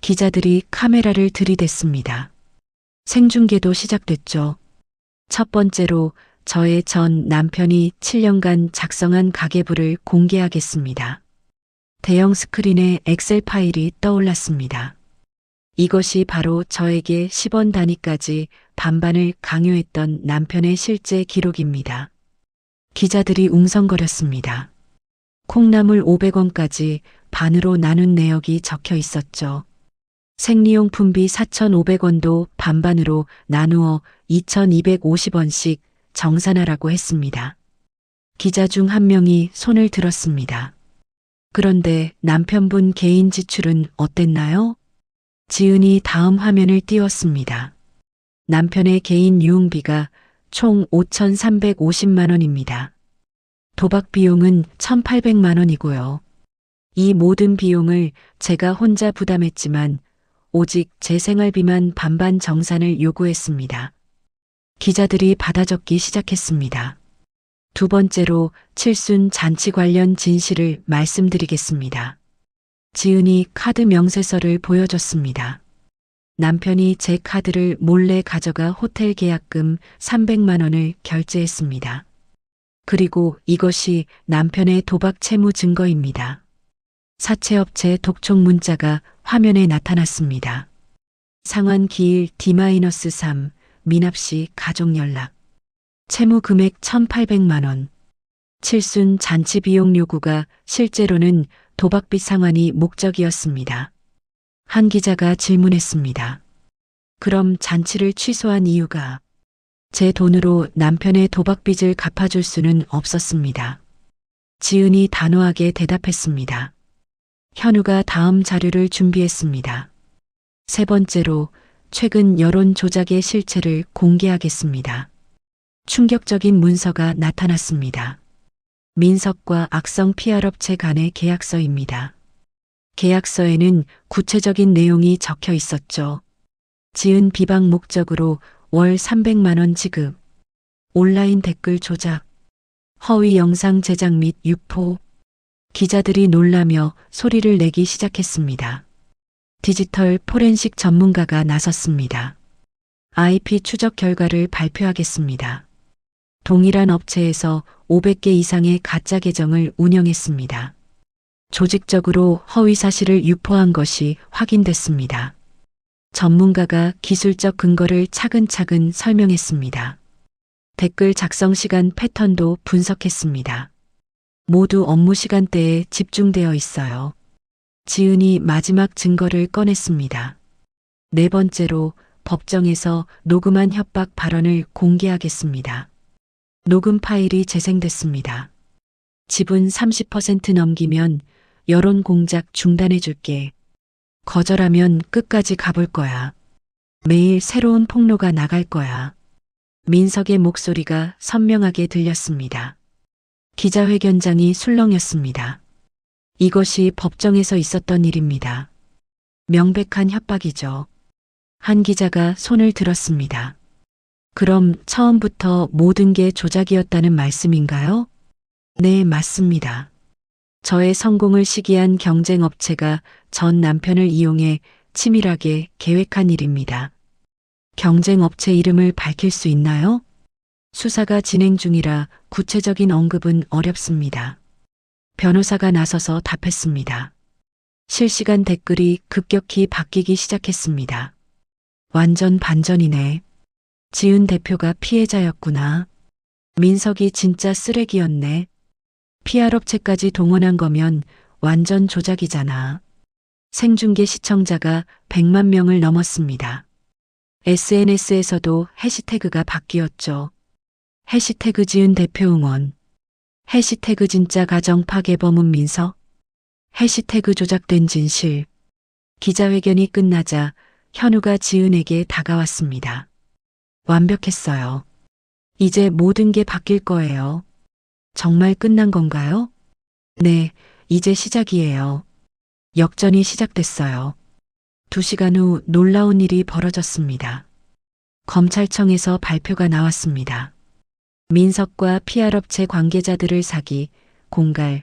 기자들이 카메라를 들이댔습니다. 생중계도 시작됐죠. 첫 번째로 저의 전 남편이 7년간 작성한 가계부를 공개하겠습니다. 대형 스크린에 엑셀 파일이 떠올랐습니다. 이것이 바로 저에게 10원 단위까지 반반을 강요했던 남편의 실제 기록입니다. 기자들이 웅성거렸습니다. 콩나물 500원까지 반으로 나눈 내역이 적혀 있었죠. 생리용품비 4,500원도 반반으로 나누어 2,250원씩 정산하라고 했습니다. 기자 중 한 명이 손을 들었습니다. 그런데 남편분 개인 지출은 어땠나요? 지은이 다음 화면을 띄웠습니다. 남편의 개인 유흥비가 총 5,350만 원입니다. 도박 비용은 1,800만 원이고요. 이 모든 비용을 제가 혼자 부담했지만 오직 제 생활비만 반반 정산을 요구했습니다. 기자들이 받아적기 시작했습니다. 두 번째로 칠순 잔치 관련 진실을 말씀드리겠습니다. 지은이 카드 명세서를 보여줬습니다. 남편이 제 카드를 몰래 가져가 호텔 계약금 300만 원을 결제했습니다. 그리고 이것이 남편의 도박 채무 증거입니다. 사채업체 독촉 문자가 화면에 나타났습니다. 상환 기일 D-3 미납씨 가족 연락. 채무 금액 1,800만 원. 칠순 잔치 비용 요구가 실제로는 도박빚 상환이 목적이었습니다. 한 기자가 질문했습니다. 그럼 잔치를 취소한 이유가 제 돈으로 남편의 도박빚을 갚아줄 수는 없었습니다. 지은이 단호하게 대답했습니다. 현우가 다음 자료를 준비했습니다. 세 번째로 최근 여론 조작의 실체를 공개하겠습니다. 충격적인 문서가 나타났습니다. 민석과 악성 PR업체 간의 계약서입니다. 계약서에는 구체적인 내용이 적혀 있었죠. 지은 비방 목적으로 월 300만 원 지급, 온라인 댓글 조작, 허위 영상 제작 및 유포. 기자들이 놀라며 소리를 내기 시작했습니다. 디지털 포렌식 전문가가 나섰습니다. IP 추적 결과를 발표하겠습니다. 동일한 업체에서 500개 이상의 가짜 계정을 운영했습니다. 조직적으로 허위 사실을 유포한 것이 확인됐습니다. 전문가가 기술적 근거를 차근차근 설명했습니다. 댓글 작성 시간 패턴도 분석했습니다. 모두 업무 시간대에 집중되어 있어요. 지은이 마지막 증거를 꺼냈습니다. 네 번째로 법정에서 녹음한 협박 발언을 공개하겠습니다. 녹음 파일이 재생됐습니다. 지분 30% 넘기면 여론 공작 중단해 줄게. 거절하면 끝까지 가볼 거야. 매일 새로운 폭로가 나갈 거야. 민석의 목소리가 선명하게 들렸습니다. 기자회견장이 술렁였습니다. 이것이 법정에서 있었던 일입니다. 명백한 협박이죠. 한 기자가 손을 들었습니다. 그럼 처음부터 모든 게 조작이었다는 말씀인가요? 네, 맞습니다. 저의 성공을 시기한 경쟁업체가 전 남편을 이용해 치밀하게 계획한 일입니다. 경쟁업체 이름을 밝힐 수 있나요? 수사가 진행 중이라 구체적인 언급은 어렵습니다. 변호사가 나서서 답했습니다. 실시간 댓글이 급격히 바뀌기 시작했습니다. 완전 반전이네. 지은 대표가 피해자였구나. 민석이 진짜 쓰레기였네. PR업체까지 동원한 거면 완전 조작이잖아. 생중계 시청자가 100만 명을 넘었습니다. SNS에서도 해시태그가 바뀌었죠. 해시태그 지은 대표 응원. 해시태그 진짜 가정 파괴 범은 민석. 해시태그 조작된 진실. 기자회견이 끝나자 현우가 지은에게 다가왔습니다. 완벽했어요. 이제 모든 게 바뀔 거예요. 정말 끝난 건가요? 네, 이제 시작이에요. 역전이 시작됐어요. 2시간 후 놀라운 일이 벌어졌습니다. 검찰청에서 발표가 나왔습니다. 민석과 PR업체 관계자들을 사기, 공갈,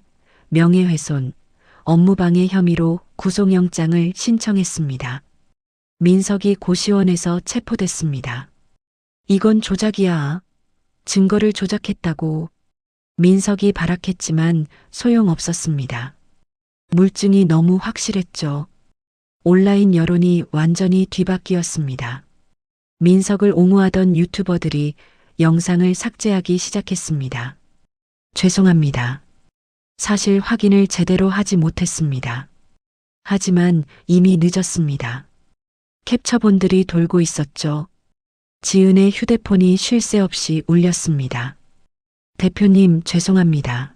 명예훼손, 업무방해 혐의로 구속영장을 신청했습니다. 민석이 고시원에서 체포됐습니다. 이건 조작이야. 증거를 조작했다고. 민석이 발악했지만 소용없었습니다. 물증이 너무 확실했죠. 온라인 여론이 완전히 뒤바뀌었습니다. 민석을 옹호하던 유튜버들이 영상을 삭제하기 시작했습니다. 죄송합니다. 사실 확인을 제대로 하지 못했습니다. 하지만 이미 늦었습니다. 캡처본들이 돌고 있었죠. 지은의 휴대폰이 쉴 새 없이 울렸습니다. 대표님, 죄송합니다.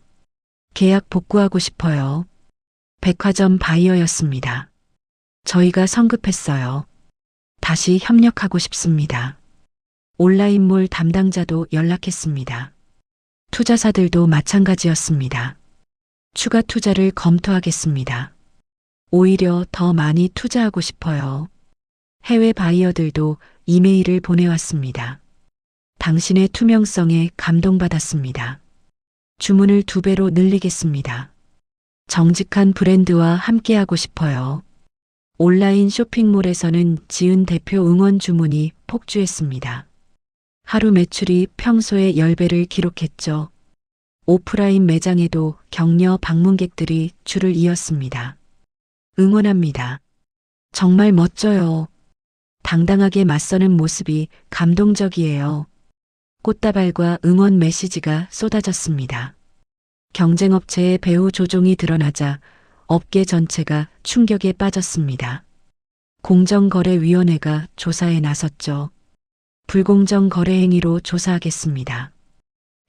계약 복구하고 싶어요. 백화점 바이어였습니다. 저희가 성급했어요. 다시 협력하고 싶습니다. 온라인몰 담당자도 연락했습니다. 투자사들도 마찬가지였습니다. 추가 투자를 검토하겠습니다. 오히려 더 많이 투자하고 싶어요. 해외 바이어들도 이메일을 보내왔습니다. 당신의 투명성에 감동받았습니다. 주문을 2배로 늘리겠습니다. 정직한 브랜드와 함께하고 싶어요. 온라인 쇼핑몰에서는 지은 대표 응원 주문이 폭주했습니다. 하루 매출이 평소의 10배를 기록했죠. 오프라인 매장에도 격려 방문객들이 줄을 이었습니다. 응원합니다. 정말 멋져요. 당당하게 맞서는 모습이 감동적이에요. 꽃다발과 응원 메시지가 쏟아졌습니다. 경쟁업체의 배후 조종이 드러나자 업계 전체가 충격에 빠졌습니다. 공정거래위원회가 조사에 나섰죠. 불공정 거래 행위로 조사하겠습니다.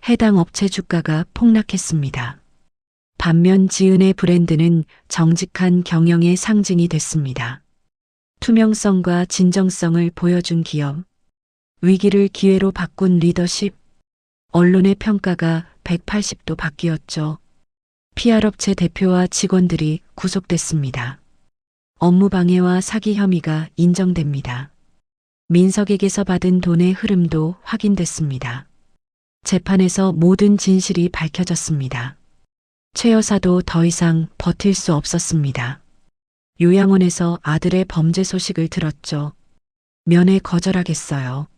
해당 업체 주가가 폭락했습니다. 반면 지은의 브랜드는 정직한 경영의 상징이 됐습니다. 투명성과 진정성을 보여준 기업, 위기를 기회로 바꾼 리더십, 언론의 평가가 180도 바뀌었죠. PR업체 대표와 직원들이 구속됐습니다. 업무방해와 사기 혐의가 인정됩니다. 민석에게서 받은 돈의 흐름도 확인됐습니다. 재판에서 모든 진실이 밝혀졌습니다. 최 여사도 더 이상 버틸 수 없었습니다. 요양원에서 아들의 범죄 소식을 들었죠. 면회 거절하겠어요.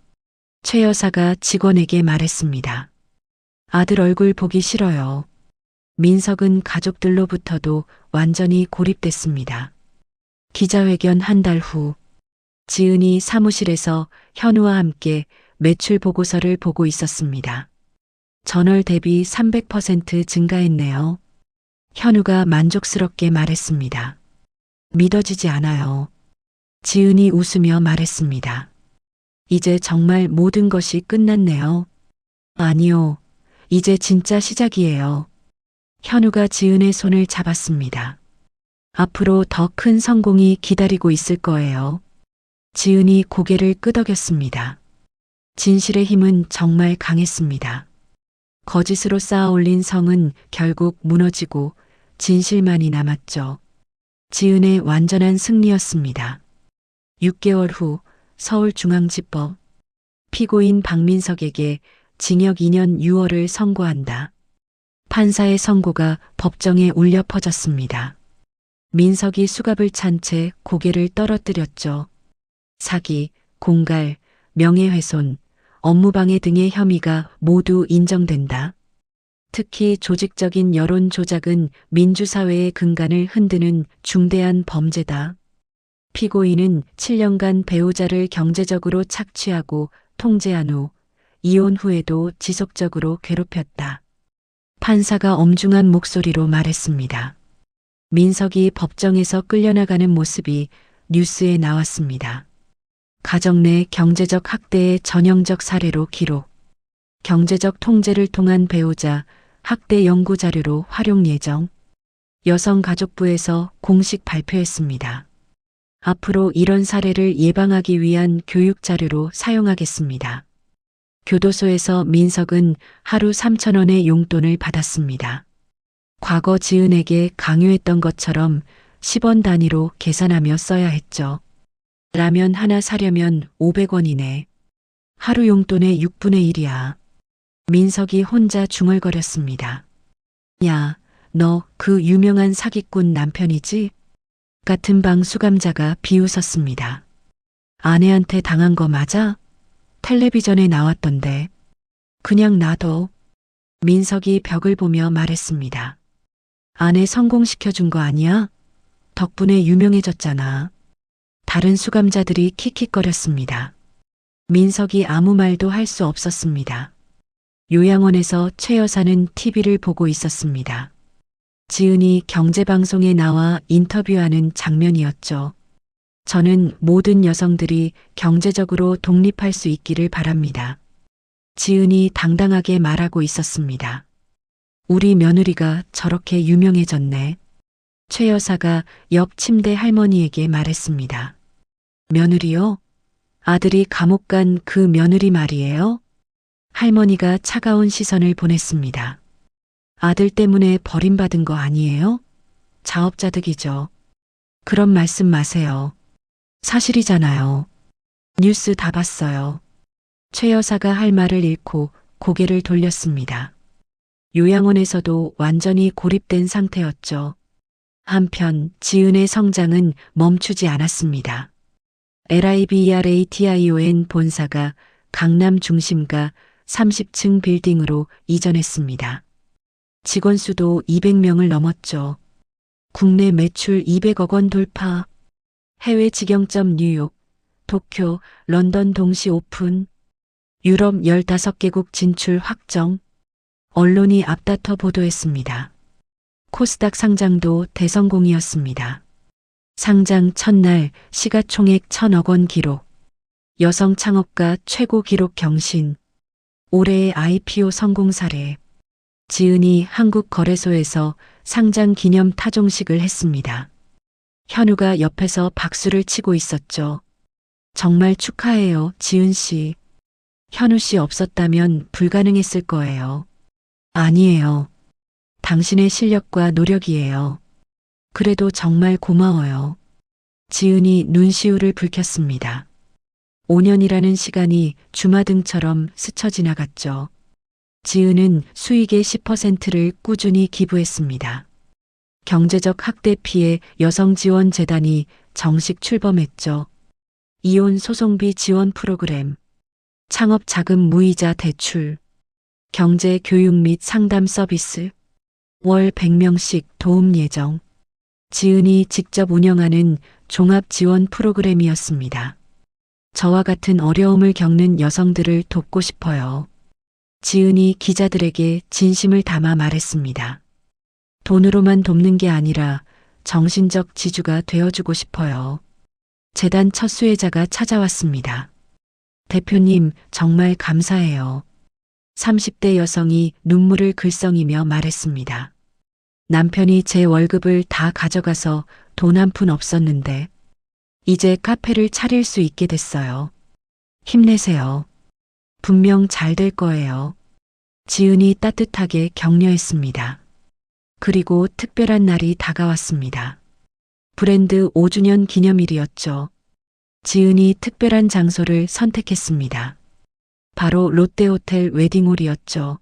최 여사가 직원에게 말했습니다. 아들 얼굴 보기 싫어요. 민석은 가족들로부터도 완전히 고립됐습니다. 기자회견 한 달 후, 지은이 사무실에서 현우와 함께 매출 보고서를 보고 있었습니다. 전월 대비 300% 증가했네요. 현우가 만족스럽게 말했습니다. 믿어지지 않아요. 지은이 웃으며 말했습니다. 이제 정말 모든 것이 끝났네요. 아니요. 이제 진짜 시작이에요. 현우가 지은의 손을 잡았습니다. 앞으로 더 큰 성공이 기다리고 있을 거예요. 지은이 고개를 끄덕였습니다. 진실의 힘은 정말 강했습니다. 거짓으로 쌓아 올린 성은 결국 무너지고 진실만이 남았죠. 지은의 완전한 승리였습니다. 6개월 후 서울중앙지법 피고인 박민석에게 징역 2년 6월을 선고한다. 판사의 선고가 법정에 울려 퍼졌습니다. 민석이 수갑을 찬 채 고개를 떨어뜨렸죠. 사기, 공갈, 명예훼손, 업무방해 등의 혐의가 모두 인정된다. 특히 조직적인 여론 조작은 민주사회의 근간을 흔드는 중대한 범죄다. 피고인은 7년간 배우자를 경제적으로 착취하고 통제한 후 이혼 후에도 지속적으로 괴롭혔다. 판사가 엄중한 목소리로 말했습니다. 민석이 법정에서 끌려나가는 모습이 뉴스에 나왔습니다. 가정 내 경제적 학대의 전형적 사례로 기록. 경제적 통제를 통한 배우자 학대 연구 자료로 활용 예정. 여성가족부에서 공식 발표했습니다. 앞으로 이런 사례를 예방하기 위한 교육 자료로 사용하겠습니다. 교도소에서 민석은 하루 3,000원의 용돈을 받았습니다. 과거 지은에게 강요했던 것처럼 10원 단위로 계산하며 써야 했죠. 라면 하나 사려면 500원이네. 하루 용돈의 6분의 1이야. 민석이 혼자 중얼거렸습니다. 야, 너 그 유명한 사기꾼 남편이지? 같은 방 수감자가 비웃었습니다. 아내한테 당한 거 맞아? 텔레비전에 나왔던데. 그냥 놔둬. 민석이 벽을 보며 말했습니다. 아내 성공시켜준 거 아니야? 덕분에 유명해졌잖아. 다른 수감자들이 킥킥거렸습니다. 민석이 아무 말도 할 수 없었습니다. 요양원에서 최 여사는 TV를 보고 있었습니다. 지은이 경제방송에 나와 인터뷰하는 장면이었죠. 저는 모든 여성들이 경제적으로 독립할 수 있기를 바랍니다. 지은이 당당하게 말하고 있었습니다. 우리 며느리가 저렇게 유명해졌네. 최 여사가 옆 침대 할머니에게 말했습니다. 며느리요? 아들이 감옥 간 그 며느리 말이에요? 할머니가 차가운 시선을 보냈습니다. 아들 때문에 버림받은 거 아니에요? 자업자득이죠. 그런 말씀 마세요. 사실이잖아요. 뉴스 다 봤어요. 최 여사가 할 말을 잃고 고개를 돌렸습니다. 요양원에서도 완전히 고립된 상태였죠. 한편 지은의 성장은 멈추지 않았습니다. LIBRATION 본사가 강남 중심가 30층 빌딩으로 이전했습니다. 직원 수도 200명을 넘었죠. 국내 매출 200억 원 돌파. 해외 직영점 뉴욕, 도쿄, 런던 동시 오픈. 유럽 15개국 진출 확정. 언론이 앞다퉈 보도했습니다. 코스닥 상장도 대성공이었습니다. 상장 첫날 시가총액 1,000억 원 기록. 여성 창업가 최고 기록 경신. 올해의 IPO 성공 사례. 지은이 한국거래소에서 상장 기념 타종식을 했습니다. 현우가 옆에서 박수를 치고 있었죠. 정말 축하해요, 지은 씨. 현우 씨 없었다면 불가능했을 거예요. 아니에요. 당신의 실력과 노력이에요. 그래도 정말 고마워요. 지은이 눈시울을 붉혔습니다. 5년이라는 시간이 주마등처럼 스쳐 지나갔죠. 지은은 수익의 10%를 꾸준히 기부했습니다. 경제적 학대 피해 여성지원재단이 정식 출범했죠. 이혼 소송비 지원 프로그램, 창업 자금 무이자 대출, 경제 교육 및 상담 서비스, 월 100명씩 도움 예정. 지은이 직접 운영하는 종합 지원 프로그램이었습니다. 저와 같은 어려움을 겪는 여성들을 돕고 싶어요. 지은이 기자들에게 진심을 담아 말했습니다. 돈으로만 돕는 게 아니라 정신적 지주가 되어주고 싶어요. 재단 첫 수혜자가 찾아왔습니다. 대표님, 정말 감사해요. 30대 여성이 눈물을 글썽이며 말했습니다. 남편이 제 월급을 다 가져가서 돈 한 푼 없었는데, 이제 카페를 차릴 수 있게 됐어요. 힘내세요. 분명 잘 될 거예요. 지은이 따뜻하게 격려했습니다. 그리고 특별한 날이 다가왔습니다. 브랜드 5주년 기념일이었죠. 지은이 특별한 장소를 선택했습니다. 바로 롯데호텔 웨딩홀이었죠.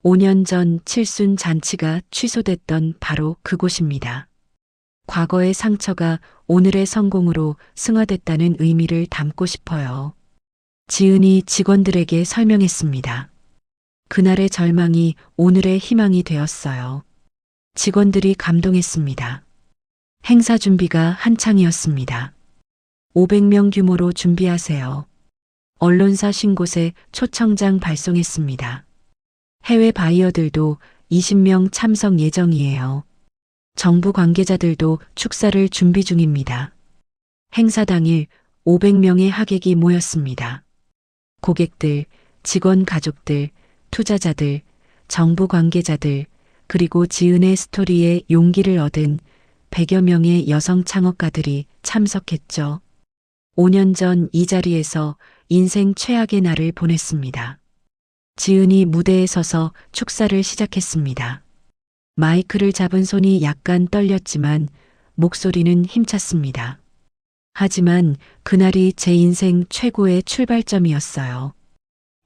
5년 전 칠순 잔치가 취소됐던 바로 그곳입니다. 과거의 상처가 오늘의 성공으로 승화됐다는 의미를 담고 싶어요. 지은이 직원들에게 설명했습니다. 그날의 절망이 오늘의 희망이 되었어요. 직원들이 감동했습니다. 행사 준비가 한창이었습니다. 500명 규모로 준비하세요. 언론사 신곳에 초청장 발송했습니다. 해외 바이어들도 20명 참석 예정이에요. 정부 관계자들도 축사를 준비 중입니다. 행사 당일 500명의 하객이 모였습니다. 고객들, 직원 가족들, 투자자들, 정부 관계자들, 그리고 지은의 스토리에 용기를 얻은 100여 명의 여성 창업가들이 참석했죠. 5년 전 이 자리에서 인생 최악의 날을 보냈습니다. 지은이 무대에 서서 축사를 시작했습니다. 마이크를 잡은 손이 약간 떨렸지만 목소리는 힘찼습니다. 하지만 그날이 제 인생 최고의 출발점이었어요.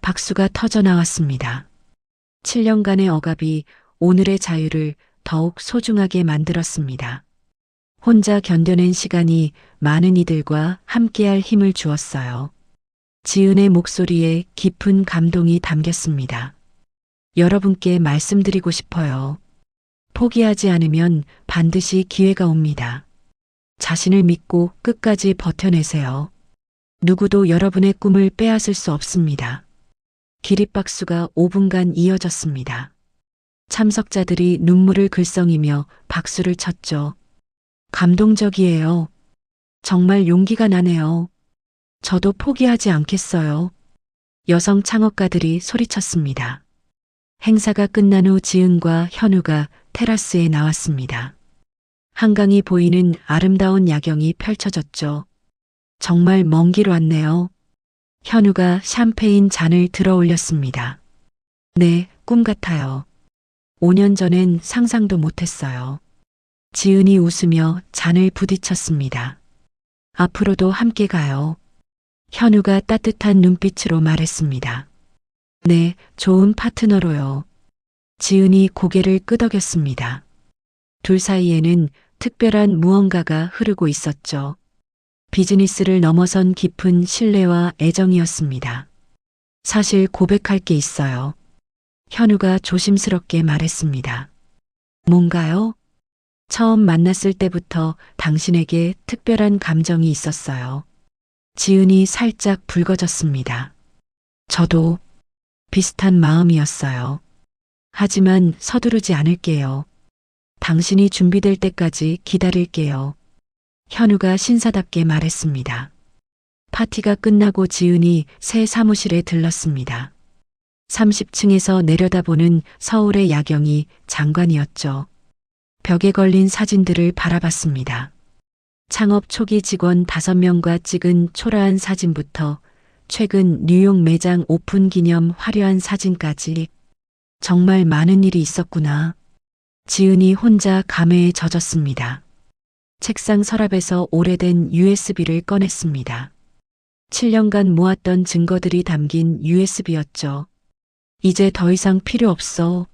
박수가 터져 나왔습니다. 7년간의 억압이 오늘의 자유를 더욱 소중하게 만들었습니다. 혼자 견뎌낸 시간이 많은 이들과 함께할 힘을 주었어요. 지은의 목소리에 깊은 감동이 담겼습니다. 여러분께 말씀드리고 싶어요. 포기하지 않으면 반드시 기회가 옵니다. 자신을 믿고 끝까지 버텨내세요. 누구도 여러분의 꿈을 빼앗을 수 없습니다. 기립박수가 5분간 이어졌습니다. 참석자들이 눈물을 글썽이며 박수를 쳤죠. 감동적이에요. 정말 용기가 나네요. 저도 포기하지 않겠어요. 여성 창업가들이 소리쳤습니다. 행사가 끝난 후 지은과 현우가 테라스에 나왔습니다. 한강이 보이는 아름다운 야경이 펼쳐졌죠. 정말 먼 길 왔네요. 현우가 샴페인 잔을 들어 올렸습니다. 네, 꿈 같아요. 5년 전엔 상상도 못했어요. 지은이 웃으며 잔을 부딪혔습니다. 앞으로도 함께 가요. 현우가 따뜻한 눈빛으로 말했습니다. 네, 좋은 파트너로요. 지은이 고개를 끄덕였습니다. 둘 사이에는 특별한 무언가가 흐르고 있었죠. 비즈니스를 넘어선 깊은 신뢰와 애정이었습니다. 사실 고백할 게 있어요. 현우가 조심스럽게 말했습니다. 뭔가요? 처음 만났을 때부터 당신에게 특별한 감정이 있었어요. 지은이 살짝 붉어졌습니다. 저도 비슷한 마음이었어요. 하지만 서두르지 않을게요. 당신이 준비될 때까지 기다릴게요. 현우가 신사답게 말했습니다. 파티가 끝나고 지은이 새 사무실에 들렀습니다. 30층에서 내려다보는 서울의 야경이 장관이었죠. 벽에 걸린 사진들을 바라봤습니다. 창업 초기 직원 5명과 찍은 초라한 사진부터 최근 뉴욕 매장 오픈 기념 화려한 사진까지 정말 많은 일이 있었구나. 지은이 혼자 감회에 젖었습니다. 책상 서랍에서 오래된 USB를 꺼냈습니다. 7년간 모았던 증거들이 담긴 USB였죠. 이제 더 이상 필요 없어.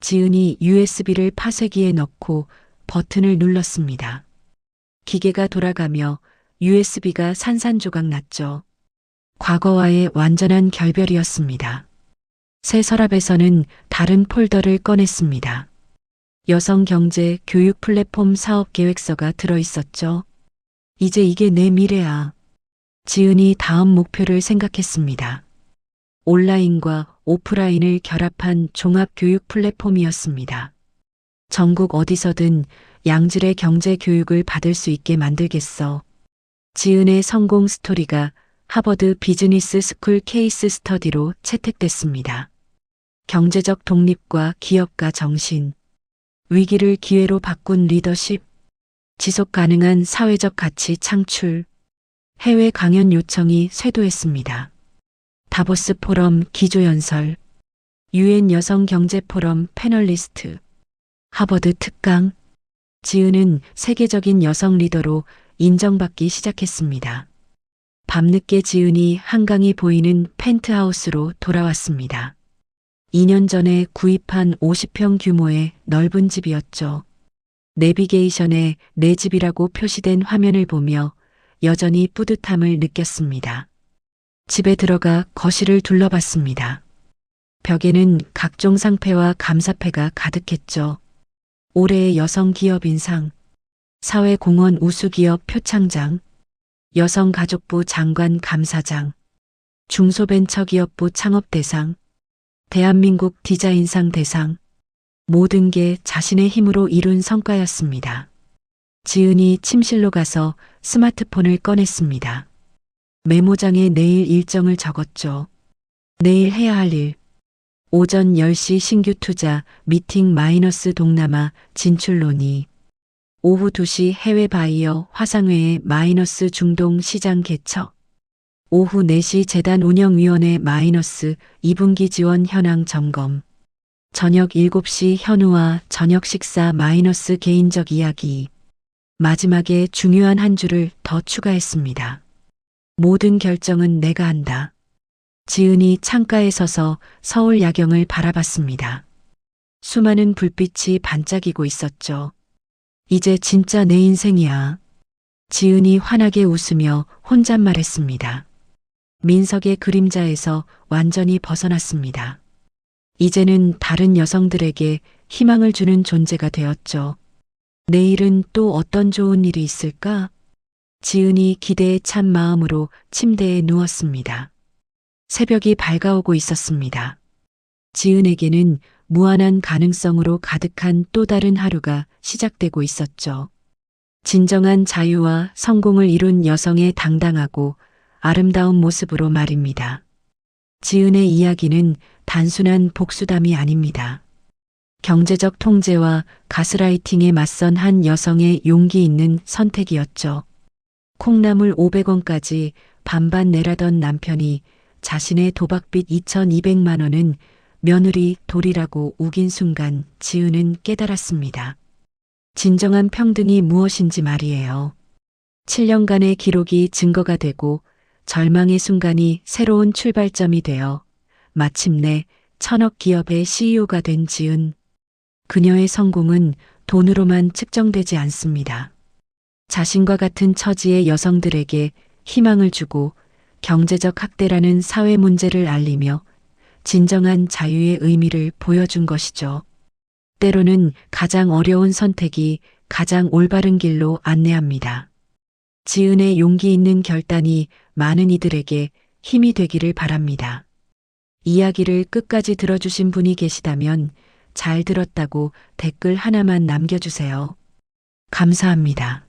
지은이 USB를 파쇄기에 넣고 버튼을 눌렀습니다. 기계가 돌아가며 USB가 산산조각 났죠. 과거와의 완전한 결별이었습니다. 새 서랍에서는 다른 폴더를 꺼냈습니다. 여성 경제 교육 플랫폼 사업 계획서가 들어 있었죠. 이제 이게 내 미래야. 지은이 다음 목표를 생각했습니다. 온라인과 오프라인을 결합한 종합 교육 플랫폼이었습니다. 전국 어디서든 양질의 경제 교육을 받을 수 있게 만들겠어. 지은의 성공 스토리가 하버드 비즈니스 스쿨 케이스 스터디로 채택됐습니다. 경제적 독립과 기업가 정신, 위기를 기회로 바꾼 리더십, 지속 가능한 사회적 가치 창출, 해외 강연 요청이 쇄도했습니다. 다보스 포럼 기조연설, 유엔 여성 경제 포럼 패널리스트, 하버드 특강, 지은은 세계적인 여성 리더로 인정받기 시작했습니다. 밤늦게 지은이 한강이 보이는 펜트하우스로 돌아왔습니다. 2년 전에 구입한 50평 규모의 넓은 집이었죠. 내비게이션에 내 집이라고 표시된 화면을 보며 여전히 뿌듯함을 느꼈습니다. 집에 들어가 거실을 둘러봤습니다. 벽에는 각종 상패와 감사패가 가득했죠. 올해의 여성 기업 인상, 사회공헌 우수기업 표창장, 여성가족부 장관 감사장, 중소벤처기업부 창업대상, 대한민국 디자인상 대상, 모든 게 자신의 힘으로 이룬 성과였습니다. 지은이 침실로 가서 스마트폰을 꺼냈습니다. 메모장에 내일 일정을 적었죠. 내일 해야 할 일. 오전 10시 신규 투자 미팅 마이너스 동남아 진출 논의. 오후 2시 해외 바이어 화상회의 마이너스 중동 시장 개척. 오후 4시 재단 운영위원회 마이너스 2분기 지원 현황 점검. 저녁 7시 현우와 저녁 식사 마이너스 개인적 이야기. 마지막에 중요한 한 줄을 더 추가했습니다. 모든 결정은 내가 한다. 지은이 창가에 서서 서울 야경을 바라봤습니다. 수많은 불빛이 반짝이고 있었죠. 이제 진짜 내 인생이야. 지은이 환하게 웃으며 혼잣말했습니다. 민석의 그림자에서 완전히 벗어났습니다. 이제는 다른 여성들에게 희망을 주는 존재가 되었죠. 내일은 또 어떤 좋은 일이 있을까? 지은이 기대에 찬 마음으로 침대에 누웠습니다. 새벽이 밝아오고 있었습니다. 지은에게는 무한한 가능성으로 가득한 또 다른 하루가 시작되고 있었죠. 진정한 자유와 성공을 이룬 여성의 당당하고 아름다운 모습으로 말입니다. 지은의 이야기는 단순한 복수담이 아닙니다. 경제적 통제와 가스라이팅에 맞선 한 여성의 용기 있는 선택이었죠. 콩나물 500원까지 반반 내라던 남편이 자신의 도박빚 2,200만 원은 며느리 돌이라고 우긴 순간 지은은 깨달았습니다. 진정한 평등이 무엇인지 말이에요. 7년간의 기록이 증거가 되고 절망의 순간이 새로운 출발점이 되어 마침내 1000억 기업의 CEO가 된 지은. 그녀의 성공은 돈으로만 측정되지 않습니다. 자신과 같은 처지의 여성들에게 희망을 주고 경제적 학대라는 사회 문제를 알리며 진정한 자유의 의미를 보여준 것이죠. 때로는 가장 어려운 선택이 가장 올바른 길로 안내합니다. 지은의 용기 있는 결단이 많은 이들에게 힘이 되기를 바랍니다. 이야기를 끝까지 들어주신 분이 계시다면 잘 들었다고 댓글 하나만 남겨주세요. 감사합니다.